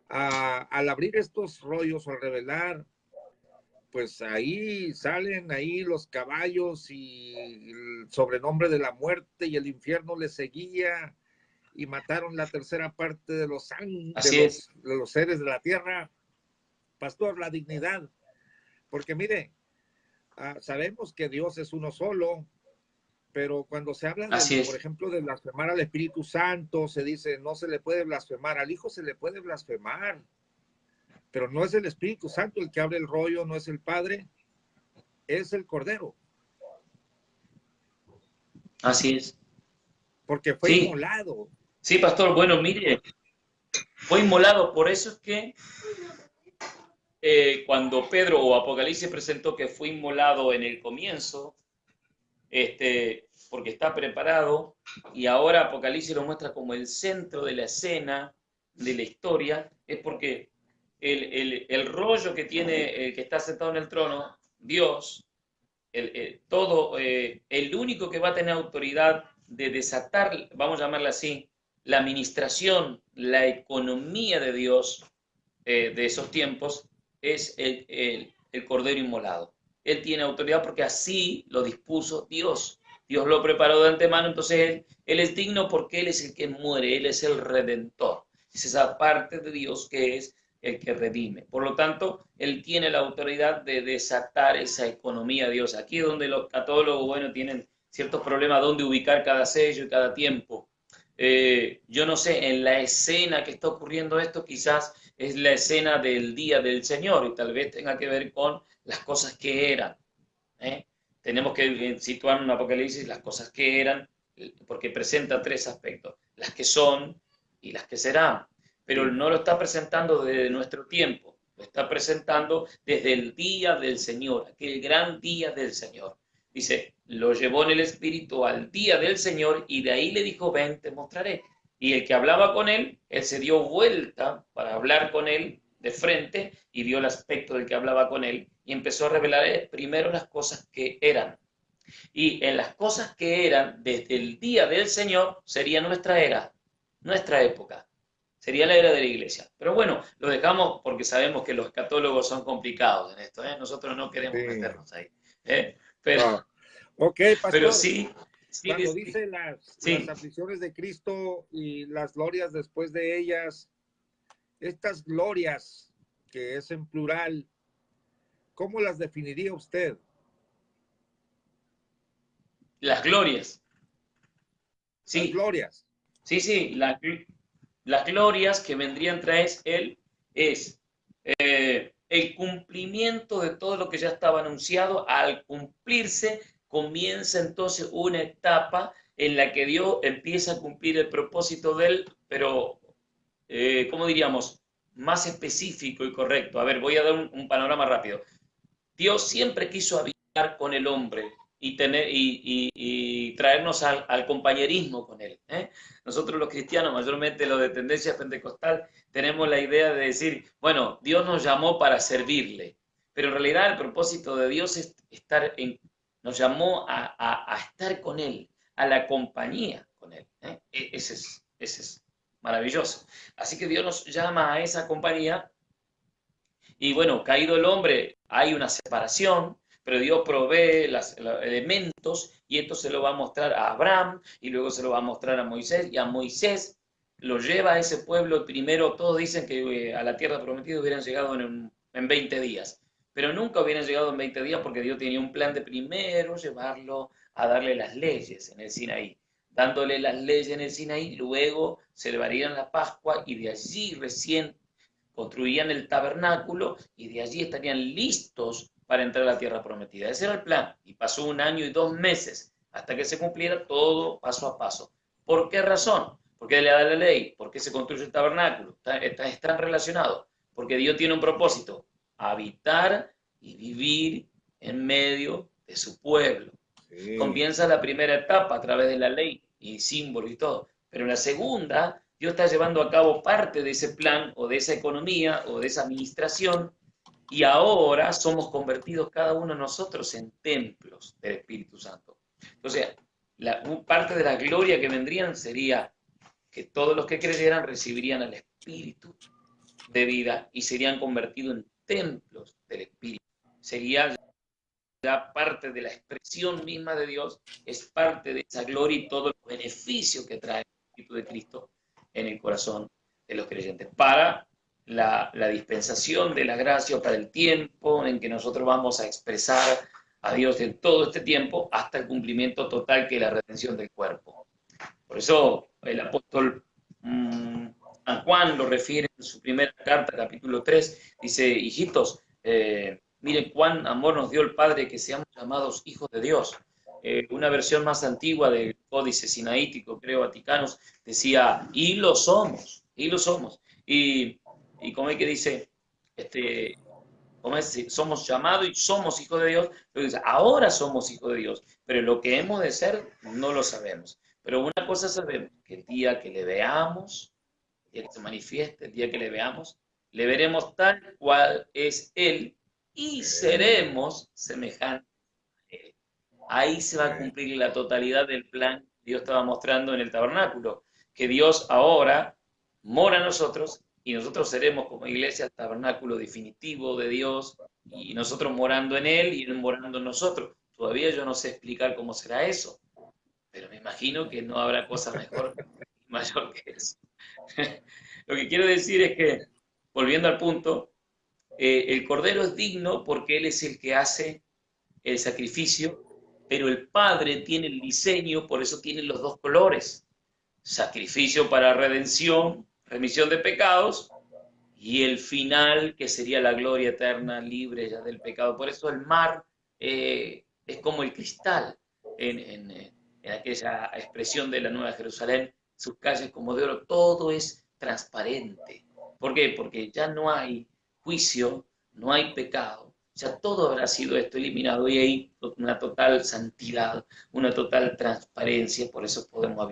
Speaker 1: al abrir estos rollos, al revelar, pues ahí salen ahí los caballos y el sobrenombre de la muerte y el infierno le seguía y mataron la tercera parte de
Speaker 2: así es,
Speaker 1: de los seres de la tierra. Pastor, la dignidad, porque mire, sabemos que Dios es uno solo, pero cuando se habla
Speaker 2: así
Speaker 1: por
Speaker 2: es,
Speaker 1: ejemplo, de blasfemar al Espíritu Santo, se dice, no se le puede blasfemar, al Hijo se le puede blasfemar, pero no es el Espíritu Santo el que abre el rollo, no es el Padre, es el Cordero,
Speaker 2: así es.
Speaker 1: porque fue
Speaker 2: Sí,
Speaker 1: inmolado.
Speaker 2: sí, pastor, bueno, mire, fue inmolado, por eso es que cuando Pedro o Apocalipsis presentó que fue inmolado en el comienzo, porque está preparado, y ahora Apocalipsis lo muestra como el centro de la escena, de la historia, es porque el rollo que tiene el que está sentado en el trono, Dios, el único que va a tener autoridad de desatar, vamos a llamarla así, la administración, la economía de Dios de esos tiempos, es el Cordero Inmolado. Él tiene autoridad porque así lo dispuso Dios. Dios lo preparó de antemano, entonces él es digno porque Él es el que muere, Él es el Redentor. Es esa parte de Dios que es el que redime. Por lo tanto, Él tiene la autoridad de desatar esa economía de Dios. Aquí es donde los católogos, bueno, tienen ciertos problemas dónde ubicar cada sello y cada tiempo. Yo no sé, en la escena que está ocurriendo esto, quizás es la escena del día del Señor y tal vez tenga que ver con las cosas que eran. ¿eh? Tenemos que situar en Apocalipsis las cosas que eran, porque presenta tres aspectos, las que son y las que serán, pero
Speaker 1: Sí.
Speaker 2: no lo está presentando desde nuestro tiempo, lo está presentando desde el día del Señor, aquel gran día del Señor. Dice, lo llevó en el Espíritu al día del Señor y de ahí le dijo, ven, te mostraré. Y el que hablaba con él se dio vuelta para hablar con él de frente y vio el aspecto del que hablaba con él y empezó a revelar primero las cosas que eran. Y en las cosas que eran, desde el día del Señor, sería nuestra era, nuestra época. Sería la era de la iglesia. Pero bueno, lo dejamos porque sabemos que los católogos son complicados en esto. Nosotros no queremos
Speaker 1: Sí.
Speaker 2: meternos ahí. Pero,
Speaker 1: Ah, ok,
Speaker 2: pero
Speaker 1: pastor.
Speaker 2: sí, sí,
Speaker 1: Cuando dice las
Speaker 2: sí,
Speaker 1: aflicciones de Cristo y las glorias después de ellas, estas glorias, que es en plural, ¿cómo las definiría usted?
Speaker 2: las glorias.
Speaker 1: Las
Speaker 2: Sí,
Speaker 1: glorias.
Speaker 2: sí, sí, las glorias que vendrían tras él es el cumplimiento de todo lo que ya estaba anunciado. Al cumplirse, comienza entonces una etapa en la que Dios empieza a cumplir el propósito de él, pero, ¿cómo diríamos? Más específico y correcto. A ver, voy a dar un panorama rápido. Dios siempre quiso habitar con el hombre y, y traernos al compañerismo con él. Nosotros los cristianos, mayormente los de tendencia pentecostal, tenemos la idea de decir, bueno, Dios nos llamó para servirle, pero en realidad el propósito de Dios es nos llamó a estar con él, a la compañía con él. Ese es maravilloso. Así que Dios nos llama a esa compañía y bueno, caído el hombre, hay una separación, pero Dios provee los elementos y esto se lo va a mostrar a Abraham y luego se lo va a mostrar a Moisés y a Moisés lo lleva a ese pueblo primero. Todos dicen que a la tierra prometida hubieran llegado en 20 días, pero nunca hubieran llegado en 20 días porque Dios tenía un plan de primero llevarlo a darle las leyes en el Sinaí. Dándole las leyes en el Sinaí, luego celebrarían la Pascua y de allí recién construirían el tabernáculo y de allí estarían listos para entrar a la tierra prometida. Ese era el plan. Y pasó 1 año y 2 meses hasta que se cumpliera todo paso a paso. ¿Por qué razón? ¿Por qué le da la ley? ¿Por qué se construye el tabernáculo? Están relacionados. Porque Dios tiene un propósito: habitar y vivir en medio de su pueblo.
Speaker 1: Sí.
Speaker 2: Comienza la primera etapa a través de la ley y símbolos y todo. Pero en la segunda, Dios está llevando a cabo parte de ese plan o de esa economía o de esa administración y ahora somos convertidos cada uno de nosotros en templos del Espíritu Santo. Entonces, parte de la gloria que vendrían sería que todos los que creyeran recibirían al Espíritu de vida y serían convertidos en templos del Espíritu. Sería ya parte de la expresión misma de Dios, es parte de esa gloria y todo el beneficio que trae el Espíritu de Cristo en el corazón de los creyentes. Para la dispensación de la gracia, para el tiempo en que nosotros vamos a expresar a Dios en todo este tiempo, hasta el cumplimiento total que es la redención del cuerpo. Por eso el apóstol a Juan lo refiere en su primera carta, capítulo 3, dice, hijitos, miren cuán amor nos dio el Padre que seamos llamados hijos de Dios. Una versión más antigua del Códice Sinaítico, creo, Vaticanos, decía, y lo somos, y lo somos. Y como es que dice, como es, somos llamados y somos hijos de Dios, pero dice, ahora somos hijos de Dios, pero lo que hemos de ser no lo sabemos. Pero una cosa sabemos, que el día que le veamos, el día que se manifieste, el día que le veamos, le veremos tal cual es Él y seremos semejantes a Él. Ahí se va a cumplir la totalidad del plan que Dios estaba mostrando en el tabernáculo, que Dios ahora mora en nosotros y nosotros seremos como iglesia el tabernáculo definitivo de Dios y nosotros morando en Él y Él morando en nosotros. Todavía yo no sé explicar cómo será eso, pero me imagino que no habrá cosa mejor y mayor que eso. Lo que quiero decir es que, volviendo al punto, el Cordero es digno porque Él es el que hace el sacrificio, pero el Padre tiene el diseño, por eso tiene los dos colores. Sacrificio para redención, remisión de pecados, y el final, que sería la gloria eterna, libre ya del pecado. Por eso el mar es como el cristal en aquella expresión de la Nueva Jerusalén, sus calles como de oro, todo es transparente. ¿Por qué? Porque ya no hay juicio, no hay pecado, ya todo habrá sido esto eliminado y hay una total santidad, una total transparencia, por eso podemos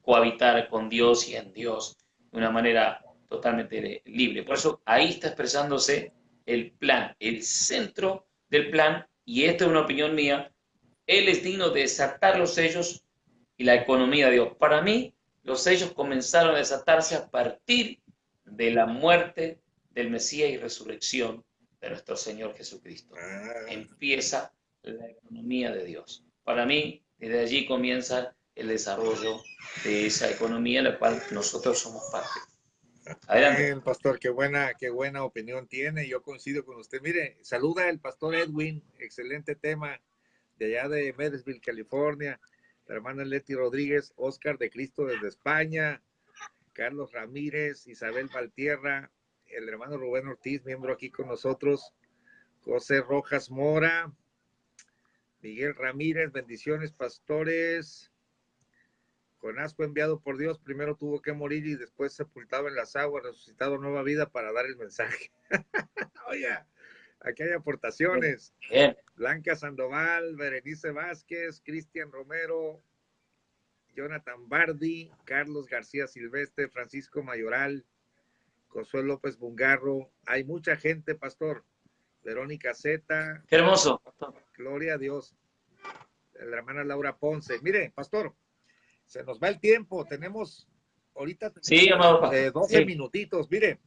Speaker 2: cohabitar con Dios y en Dios de una manera totalmente libre. Por eso ahí está expresándose el plan, el centro del plan, y esta es una opinión mía, Él es digno de desatar los sellos y la economía de Dios. Para mí, los sellos comenzaron a desatarse a partir de la muerte del Mesías y resurrección de nuestro Señor Jesucristo. Empieza la economía de Dios. Para mí, desde allí comienza el desarrollo de esa economía en la cual nosotros somos parte.
Speaker 1: Adelante. Bien, pastor, qué buena opinión tiene. Yo coincido con usted. Mire, saluda el pastor Edwin, excelente tema de allá de Medelsville, California. La hermana Leti Rodríguez, Oscar de Cristo desde España, Carlos Ramírez, Isabel Valtierra, el hermano Rubén Ortiz, miembro aquí con nosotros, José Rojas Mora, Miguel Ramírez, bendiciones, pastores. Jonás fue enviado por Dios, primero tuvo que morir y después sepultado en las aguas, resucitado nueva vida para dar el mensaje. Oye, aquí hay aportaciones. Bien. Blanca Sandoval, Berenice Vázquez, Cristian Romero, Jonathan Bardi, Carlos García Silvestre, Francisco Mayoral, Josué López Bungarro. Hay mucha gente, pastor. Verónica Zeta.
Speaker 2: Qué hermoso.
Speaker 1: Gloria a Dios. La hermana Laura Ponce. Mire, pastor, se nos va el tiempo. Tenemos ahorita
Speaker 2: sí,
Speaker 1: 12 minutitos. Mire,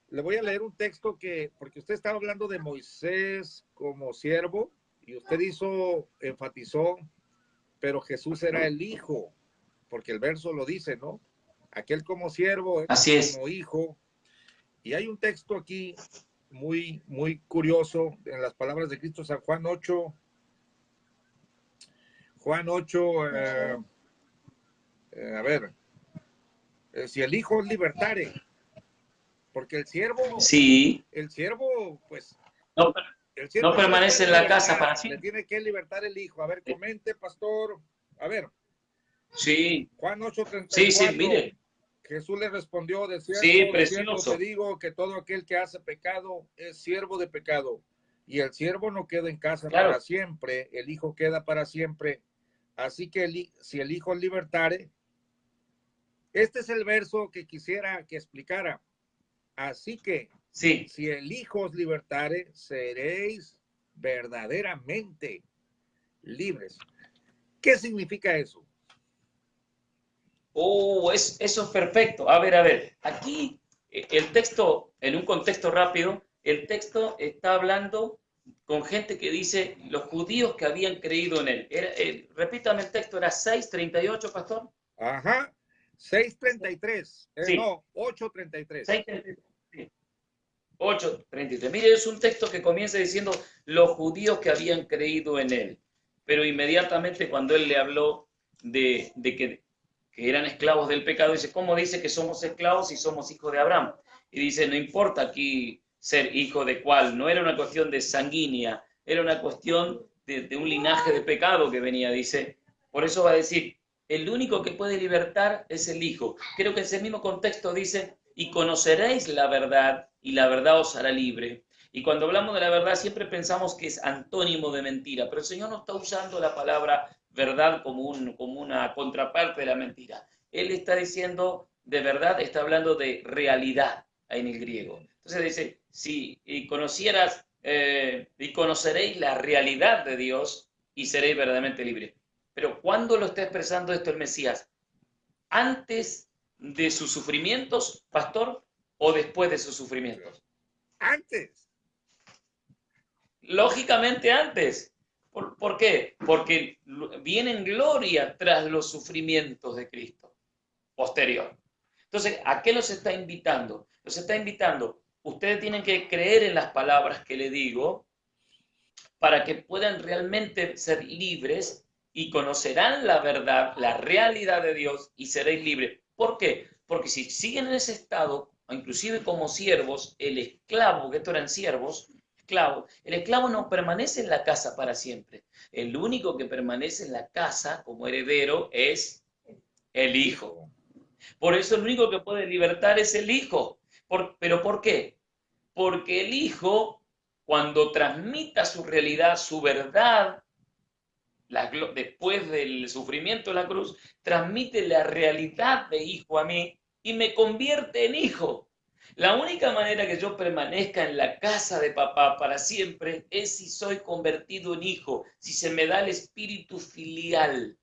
Speaker 1: le voy a leer un texto porque usted estaba hablando de Moisés como siervo y usted enfatizó, pero Jesús era el hijo, porque el verso lo dice, ¿no? Aquel como siervo,
Speaker 2: así es,
Speaker 1: como hijo. Y hay un texto aquí muy, muy curioso en las palabras de Cristo, San Juan 8. Juan 8, a ver, si el hijo libertare, porque el siervo,
Speaker 2: sí,
Speaker 1: pues,
Speaker 2: no permanece en la casa para siempre.
Speaker 1: Le tiene que libertar el hijo. A ver, comente, pastor. A ver.
Speaker 2: Sí.
Speaker 1: Juan 8:34.
Speaker 2: Sí, mire.
Speaker 1: Jesús le respondió, de cierto,
Speaker 2: sí,
Speaker 1: de cierto te digo que todo aquel que hace pecado es siervo de pecado. Y el siervo no queda en casa
Speaker 2: Claro,
Speaker 1: para siempre, el hijo queda para siempre. Así que si el hijo libertare, este es el verso que quisiera que explicara. Así que
Speaker 2: sí.
Speaker 1: si el hijo os libertare, seréis verdaderamente libres. ¿Qué significa eso?
Speaker 2: Eso es perfecto. A ver. Aquí el texto, en un contexto rápido, el texto está hablando con gente que dice los judíos que habían creído en él. Repítame el texto, ¿era 6:38, pastor?
Speaker 1: Ajá, 6:33.
Speaker 2: Sí,
Speaker 1: No, 8:33.
Speaker 2: 6:33. Sí. 8:33. Mire, es un texto que comienza diciendo los judíos que habían creído en él. Pero inmediatamente cuando él le habló de que eran esclavos del pecado, dice, ¿cómo dice que somos esclavos si somos hijos de Abraham? Y dice, no importa aquí ser hijo de cuál, no era una cuestión de sanguínea, era una cuestión de un linaje de pecado que venía, dice. Por eso va a decir, el único que puede libertar es el hijo. Creo que en ese mismo contexto dice, y conoceréis la verdad, y la verdad os hará libre. Y cuando hablamos de la verdad siempre pensamos que es antónimo de mentira, pero el Señor no está usando la palabra verdad como una contraparte de la mentira. Él está diciendo de verdad, está hablando de realidad en el griego. Entonces dice, si conocieras y conoceréis la realidad de Dios y seréis verdaderamente libres. Pero ¿cuándo lo está expresando esto el Mesías? ¿Antes de sus sufrimientos, pastor, o después de sus sufrimientos?
Speaker 1: Antes.
Speaker 2: Lógicamente antes. ¿Por qué? Porque viene en gloria tras los sufrimientos de Cristo, posterior. Entonces, ¿a qué los está invitando? Los está invitando, ustedes tienen que creer en las palabras que le digo para que puedan realmente ser libres y conocerán la verdad, la realidad de Dios y seréis libres. ¿Por qué? Porque si siguen en ese estado, inclusive como siervos, el esclavo, que estos eran siervos, el esclavo no permanece en la casa para siempre. El único que permanece en la casa como heredero es el hijo. Por eso el único que puede libertar es el hijo. ¿Pero por qué? Porque el hijo, cuando transmita su realidad, su verdad, después del sufrimiento de la cruz, transmite la realidad de hijo a mí y me convierte en hijo. La única manera que yo permanezca en la casa de papá para siempre es si soy convertido en hijo, si se me da el espíritu filial.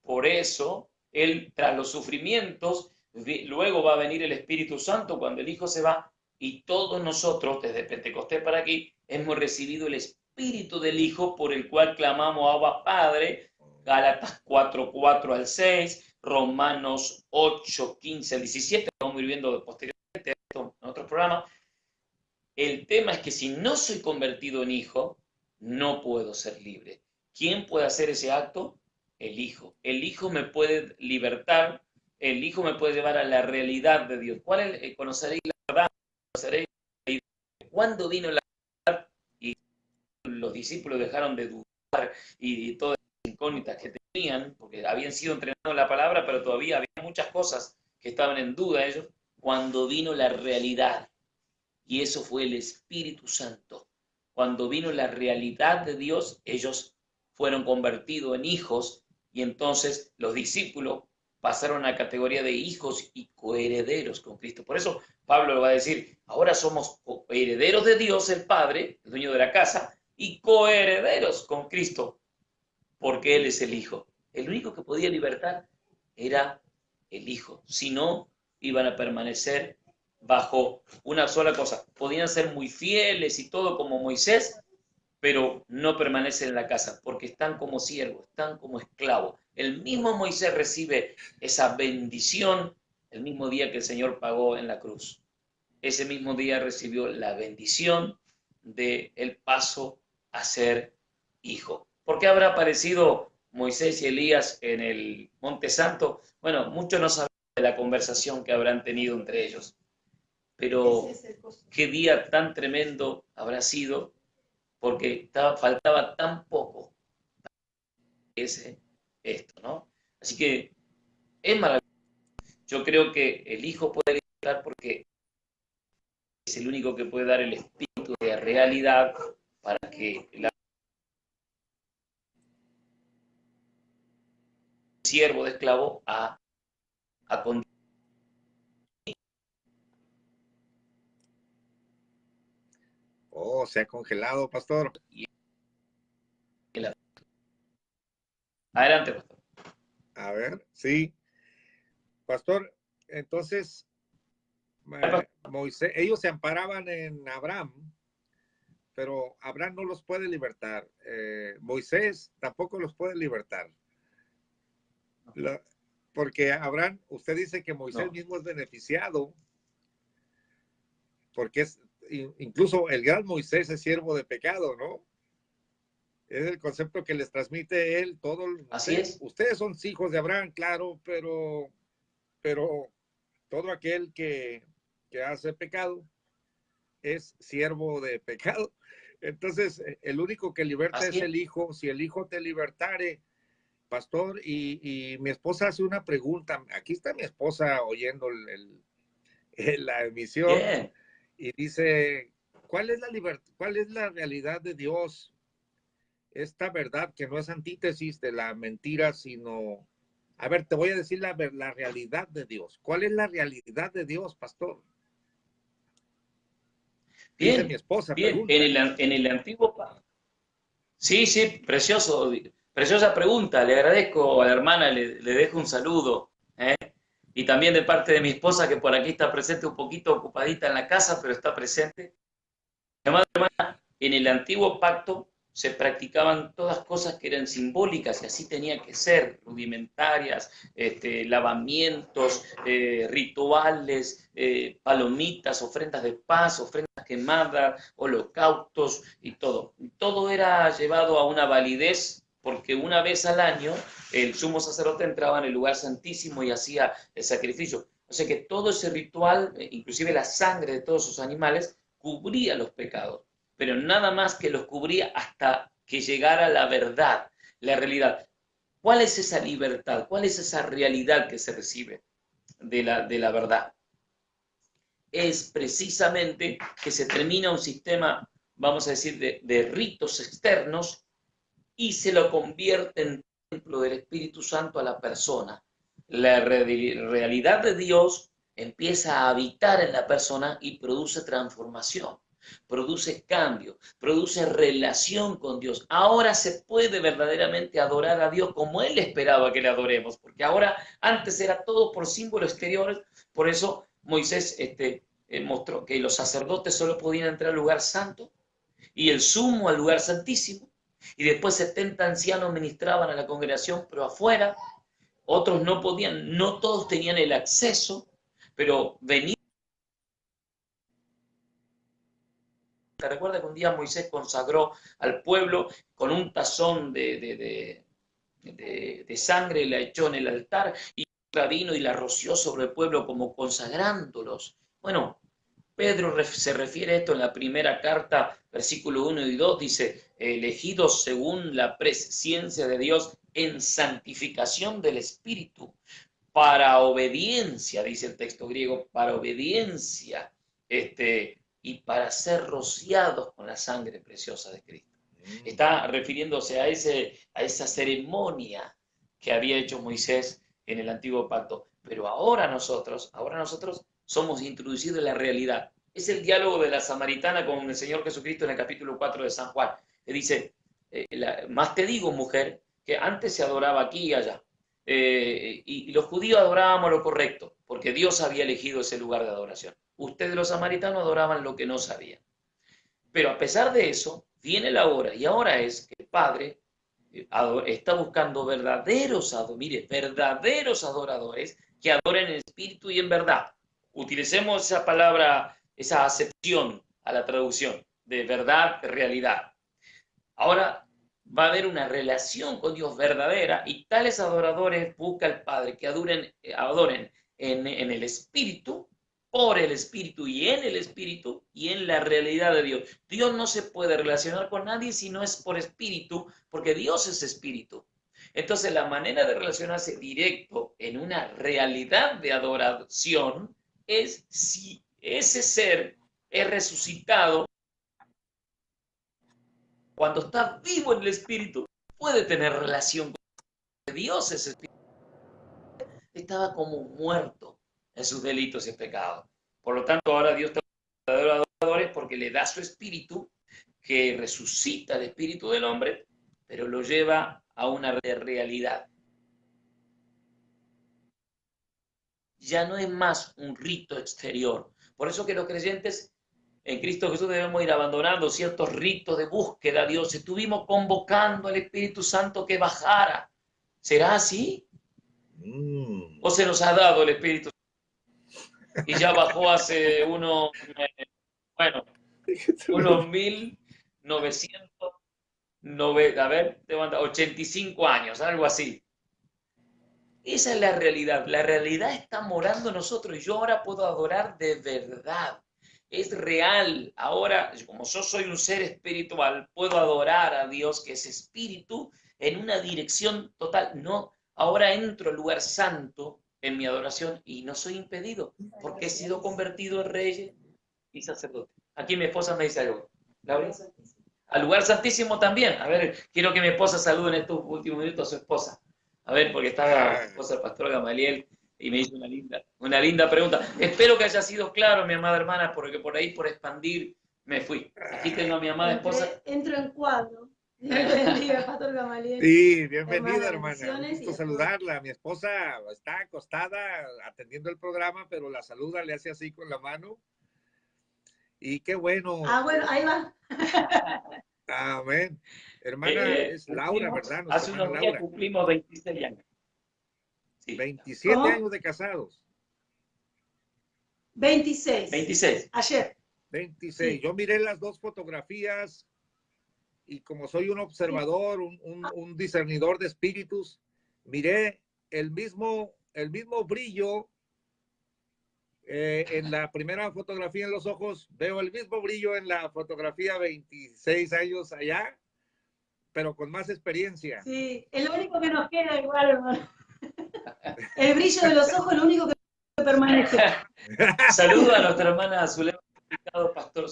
Speaker 2: Por eso, él, tras los sufrimientos, luego va a venir el Espíritu Santo cuando el Hijo se va y todos nosotros, desde Pentecostés para aquí, hemos recibido el Espíritu del Hijo por el cual clamamos Abba Padre, Gálatas 4:4 al 6, Romanos 8:15 al 17, vamos a ir viendo posteriormente esto en otros programas. El tema es que si no soy convertido en hijo, no puedo ser libre. ¿Quién puede hacer ese acto? El hijo. El hijo me puede libertar, el hijo me puede llevar a la realidad de Dios. ¿Cuál es? Conoceréis la verdad, conoceréis la idea. ¿Cuándo vino la verdad? Y los discípulos dejaron de dudar y todas las incógnitas que tenían, porque habían sido entrenados en la palabra, pero todavía había muchas cosas que estaban en duda ellos, cuando vino la realidad. Y eso fue el Espíritu Santo. Cuando vino la realidad de Dios, ellos fueron convertidos en hijos y entonces los discípulos pasaron a la categoría de hijos y coherederos con Cristo. Por eso Pablo lo va a decir, ahora somos herederos de Dios, el Padre, el dueño de la casa, y coherederos con Cristo, porque Él es el Hijo. El único que podía libertar era el Hijo. Si no, iban a permanecer bajo una sola cosa. Podían ser muy fieles y todo como Moisés, pero no permanecen en la casa porque están como siervos, están como esclavos. El mismo Moisés recibe esa bendición el mismo día que el Señor pagó en la cruz. Ese mismo día recibió la bendición del paso a ser hijo. ¿Por qué habrá aparecido Moisés y Elías en el Monte Santo? Bueno, muchos no saben de la conversación que habrán tenido entre ellos. Pero qué día tan tremendo habrá sido, porque faltaba tan poco esto, ¿no? Así que es maravilloso. Yo creo que el Hijo puede liberar porque es el único que puede dar el espíritu de realidad para que el siervo de esclavo a
Speaker 1: Oh, se ha congelado, pastor.
Speaker 2: Adelante, pastor.
Speaker 1: A ver, sí. Pastor, entonces, Moisés, ellos se amparaban en Abraham, pero Abraham no los puede libertar. Moisés tampoco los puede libertar. La, porque Abraham, usted dice que Moisés
Speaker 2: No.
Speaker 1: mismo es beneficiado, porque es, incluso el gran Moisés es siervo de pecado, ¿no? Es el concepto que les transmite él, todo.
Speaker 2: Así es.
Speaker 1: Ustedes son hijos de Abraham, claro, pero todo aquel que hace pecado es siervo de pecado. Entonces, el único que liberta
Speaker 2: Así
Speaker 1: es
Speaker 2: es.
Speaker 1: el Hijo. Si el Hijo te libertare, pastor, y mi esposa hace una pregunta. Aquí está mi esposa oyendo la emisión
Speaker 2: Bien.
Speaker 1: y dice, ¿cuál es la realidad de Dios? Esta verdad que no es antítesis de la mentira, sino... A ver, te voy a decir la realidad de Dios. ¿Cuál es la realidad de Dios, pastor? Dice mi
Speaker 2: Bien.
Speaker 1: esposa,
Speaker 2: Bien.
Speaker 1: pregunta.
Speaker 2: En el antiguo pacto. Sí, sí, precioso. Preciosa pregunta. Le agradezco a la hermana, le dejo un saludo. Y también de parte de mi esposa, que por aquí está presente, un poquito ocupadita en la casa, pero está presente. En el antiguo pacto se practicaban todas cosas que eran simbólicas y así tenía que ser, rudimentarias, lavamientos, rituales, palomitas, ofrendas de paz, ofrendas quemadas, holocaustos y todo. Todo era llevado a una validez porque una vez al año el sumo sacerdote entraba en el lugar santísimo y hacía el sacrificio. O sea que todo ese ritual, inclusive la sangre de todos sus animales, cubría los pecados, pero nada más que los cubría hasta que llegara la verdad, la realidad. ¿Cuál es esa libertad? ¿Cuál es esa realidad que se recibe de la verdad? Es precisamente que se termina un sistema, vamos a decir, de ritos externos y se lo convierte en templo del Espíritu Santo a la persona. La realidad de Dios empieza a habitar en la persona y produce transformación, produce cambio, produce relación con Dios. Ahora se puede verdaderamente adorar a Dios como Él esperaba que le adoremos, porque ahora antes era todo por símbolos exteriores, por eso Moisés mostró que los sacerdotes solo podían entrar al lugar santo y el sumo al lugar santísimo, y después 70 ancianos ministraban a la congregación, pero afuera, otros no podían, no todos tenían el acceso, pero venía. Recuerda que un día Moisés consagró al pueblo con un tazón de sangre, la echó en el altar y vino y la roció sobre el pueblo como consagrándolos. Bueno, Pedro se refiere a esto en la primera carta, versículo 1 y 2, dice, elegidos según la presciencia de Dios en santificación del Espíritu, para obediencia, dice el texto griego, para obediencia, y para ser rociados con la sangre preciosa de Cristo. Está refiriéndose a esa ceremonia que había hecho Moisés en el antiguo pacto. Pero ahora nosotros somos introducidos en la realidad. Es el diálogo de la samaritana con el Señor Jesucristo en el capítulo 4 de San Juan. Le dice, más te digo, mujer, que antes se adoraba aquí y allá. Y los judíos adorábamos lo correcto, porque Dios había elegido ese lugar de adoración. Ustedes los samaritanos adoraban lo que no sabían. Pero a pesar de eso, viene la hora, y ahora es que el Padre está buscando verdaderos adoradores que adoren en espíritu y en verdad. Utilicemos esa palabra, esa acepción a la traducción de verdad, de realidad. Ahora va a haber una relación con Dios verdadera y tales adoradores busca el Padre que adoren en el espíritu, por el espíritu y en la realidad de Dios. Dios no se puede relacionar con nadie si no es por espíritu, porque Dios es espíritu. Entonces la manera de relacionarse directo en una realidad de adoración es si ese ser es resucitado cuando está vivo en el Espíritu, puede tener relación con Dios. Ese Espíritu estaba como muerto en sus delitos y pecados. Por lo tanto, ahora Dios está verdaderos adoradores porque le da su Espíritu, que resucita el espíritu del hombre, pero lo lleva a una realidad. Ya no es más un rito exterior. Por eso que los creyentes en Cristo Jesús debemos ir abandonando ciertos ritos de búsqueda a Dios. Estuvimos convocando al Espíritu Santo que bajara. ¿Será así? ¿O se nos ha dado el Espíritu Santo? Y ya bajó hace unos 85 años, algo así. Esa es la realidad. La realidad está morando en nosotros y yo ahora puedo adorar de verdad. Es real. Ahora, como yo soy un ser espiritual, puedo adorar a Dios, que es espíritu, en una dirección total. No, ahora entro al lugar santo en mi adoración y no soy impedido, porque he sido convertido en rey y sacerdote. Aquí mi esposa me dice algo. ¿Laura? Al lugar santísimo también. A ver, quiero que mi esposa salude en estos últimos minutos a su esposa. A ver, porque está la esposa del pastor Gamaliel y me hizo una linda pregunta. Espero que haya sido claro, mi amada hermana, porque por ahí, por expandir, me fui. Aquí tengo a mi amada esposa.
Speaker 3: Entro en cuadro. Dios bendiga, pastor Gamaliel.
Speaker 1: Sí, bienvenida, hermana. Un gusto
Speaker 3: y
Speaker 1: saludarla. Mi esposa está acostada atendiendo el programa, pero la saluda, le hace así con la mano. Y qué bueno.
Speaker 3: Ah, bueno, ahí va.
Speaker 1: Amén. Hermana, es Laura, ¿verdad? Nuestra
Speaker 2: Hace unos días cumplimos 26 años. Sí.
Speaker 1: 27
Speaker 3: ¿Cómo?
Speaker 1: años de casados.
Speaker 3: 26.
Speaker 2: 26.
Speaker 3: Ayer.
Speaker 1: 26. Sí. Yo miré las dos fotografías y como soy un observador, un discernidor de espíritus, miré el mismo brillo en la primera fotografía en los ojos, veo el mismo brillo en la fotografía 26 años allá, pero con más experiencia.
Speaker 3: Sí, es lo único que nos queda igual, hermano. El brillo de los ojos es lo único que permanece.
Speaker 2: Saludo a nuestra hermana Zulema, pastor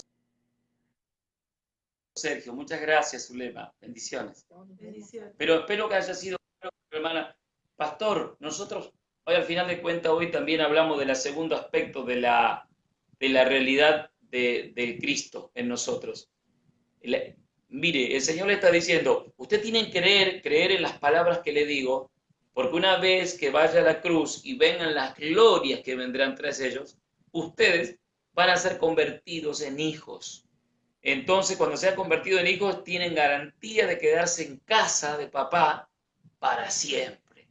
Speaker 2: Sergio. Muchas gracias, Zulema. Bendiciones.
Speaker 3: Bendiciones.
Speaker 2: Pero espero que haya sido, hermana. Pastor, nosotros hoy al final de cuentas, hoy también hablamos del segundo aspecto de la realidad del Cristo en nosotros. Mire, el Señor le está diciendo, usted tiene que creer en las palabras que le digo, porque una vez que vaya a la cruz y vengan las glorias que vendrán tras ellos, ustedes van a ser convertidos en hijos. Entonces, cuando sean convertidos en hijos, tienen garantía de quedarse en casa de papá para siempre.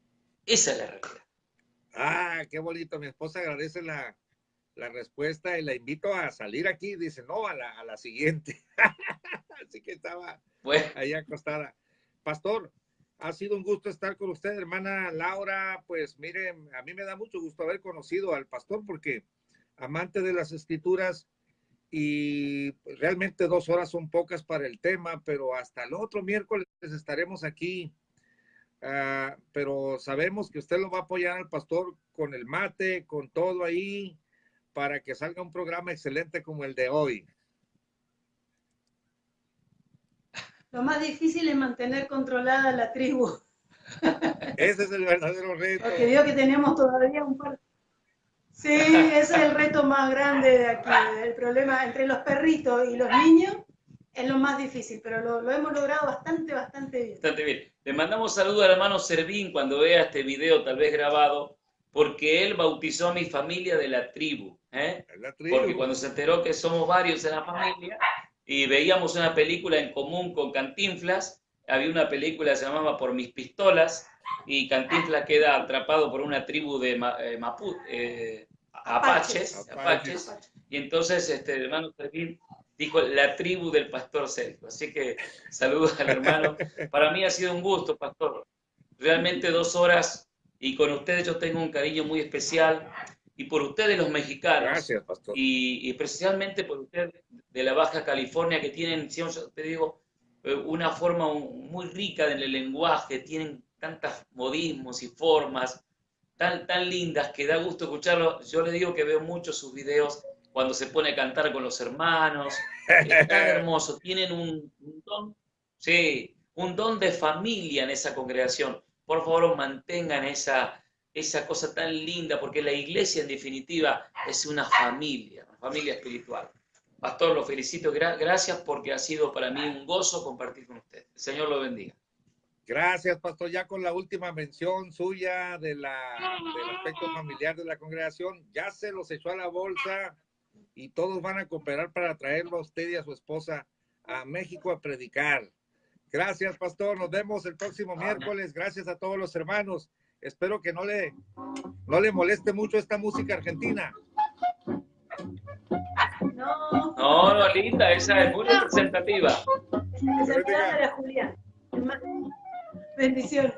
Speaker 2: Esa es la realidad.
Speaker 1: Ah, qué bonito. Mi esposa agradece la respuesta y la invito a salir aquí. Dice, no, a la siguiente. Así que estaba ahí acostada. Pastor, ha sido un gusto estar con usted, hermana Laura. Pues miren, a mí me da mucho gusto haber conocido al pastor porque amante de las escrituras y realmente 2 horas son pocas para el tema, pero hasta el otro miércoles estaremos aquí. Pero sabemos que usted lo va a apoyar al pastor con el mate, con todo ahí, para que salga un programa excelente como el de hoy.
Speaker 3: Lo más difícil es mantener controlada la tribu.
Speaker 1: Ese es el verdadero reto.
Speaker 3: Porque digo que tenemos todavía un par. Sí, ese es el reto más grande de aquí. El problema entre los perritos y los niños es lo más difícil, pero lo hemos logrado bastante bien.
Speaker 2: Bastante bien. Le mandamos saludos al hermano Servín cuando vea este video, tal vez grabado, porque él bautizó a mi familia de la tribu. Porque cuando se enteró que somos varios en la familia y veíamos una película en común con Cantinflas, había una película que se llamaba Por mis pistolas, y Cantinflas queda atrapado por una tribu de apaches, y entonces el hermano Servín dijo la tribu del pastor Sergio. Así que saludos al hermano. Para mí ha sido un gusto, pastor. Realmente 2 horas y con ustedes yo tengo un cariño muy especial y por ustedes los mexicanos.
Speaker 1: Gracias, pastor.
Speaker 2: Y especialmente por ustedes de la Baja California que tienen, te digo, una forma muy rica en el lenguaje, tienen tantos modismos y formas tan lindas que da gusto escucharlo. Yo le digo que veo mucho sus videos cuando se pone a cantar con los hermanos. Es tan hermoso. Tienen un don Sí, un don de familia en esa congregación. Por favor, mantengan esa cosa tan linda, porque la iglesia en definitiva es una familia espiritual. Pastor, lo felicito, gracias porque ha sido para mí un gozo compartir con usted. El Señor lo bendiga.
Speaker 1: Gracias, pastor. Ya con la última mención suya del aspecto familiar de la congregación, ya se los echó a la bolsa y todos van a cooperar para traerlo a usted y a su esposa a México a predicar. Gracias, pastor. Nos vemos el próximo miércoles. Gracias a todos los hermanos. Espero que no le moleste mucho esta música argentina.
Speaker 2: No, linda, esa es muy representativa.
Speaker 3: Representada de Julián. Bendiciones.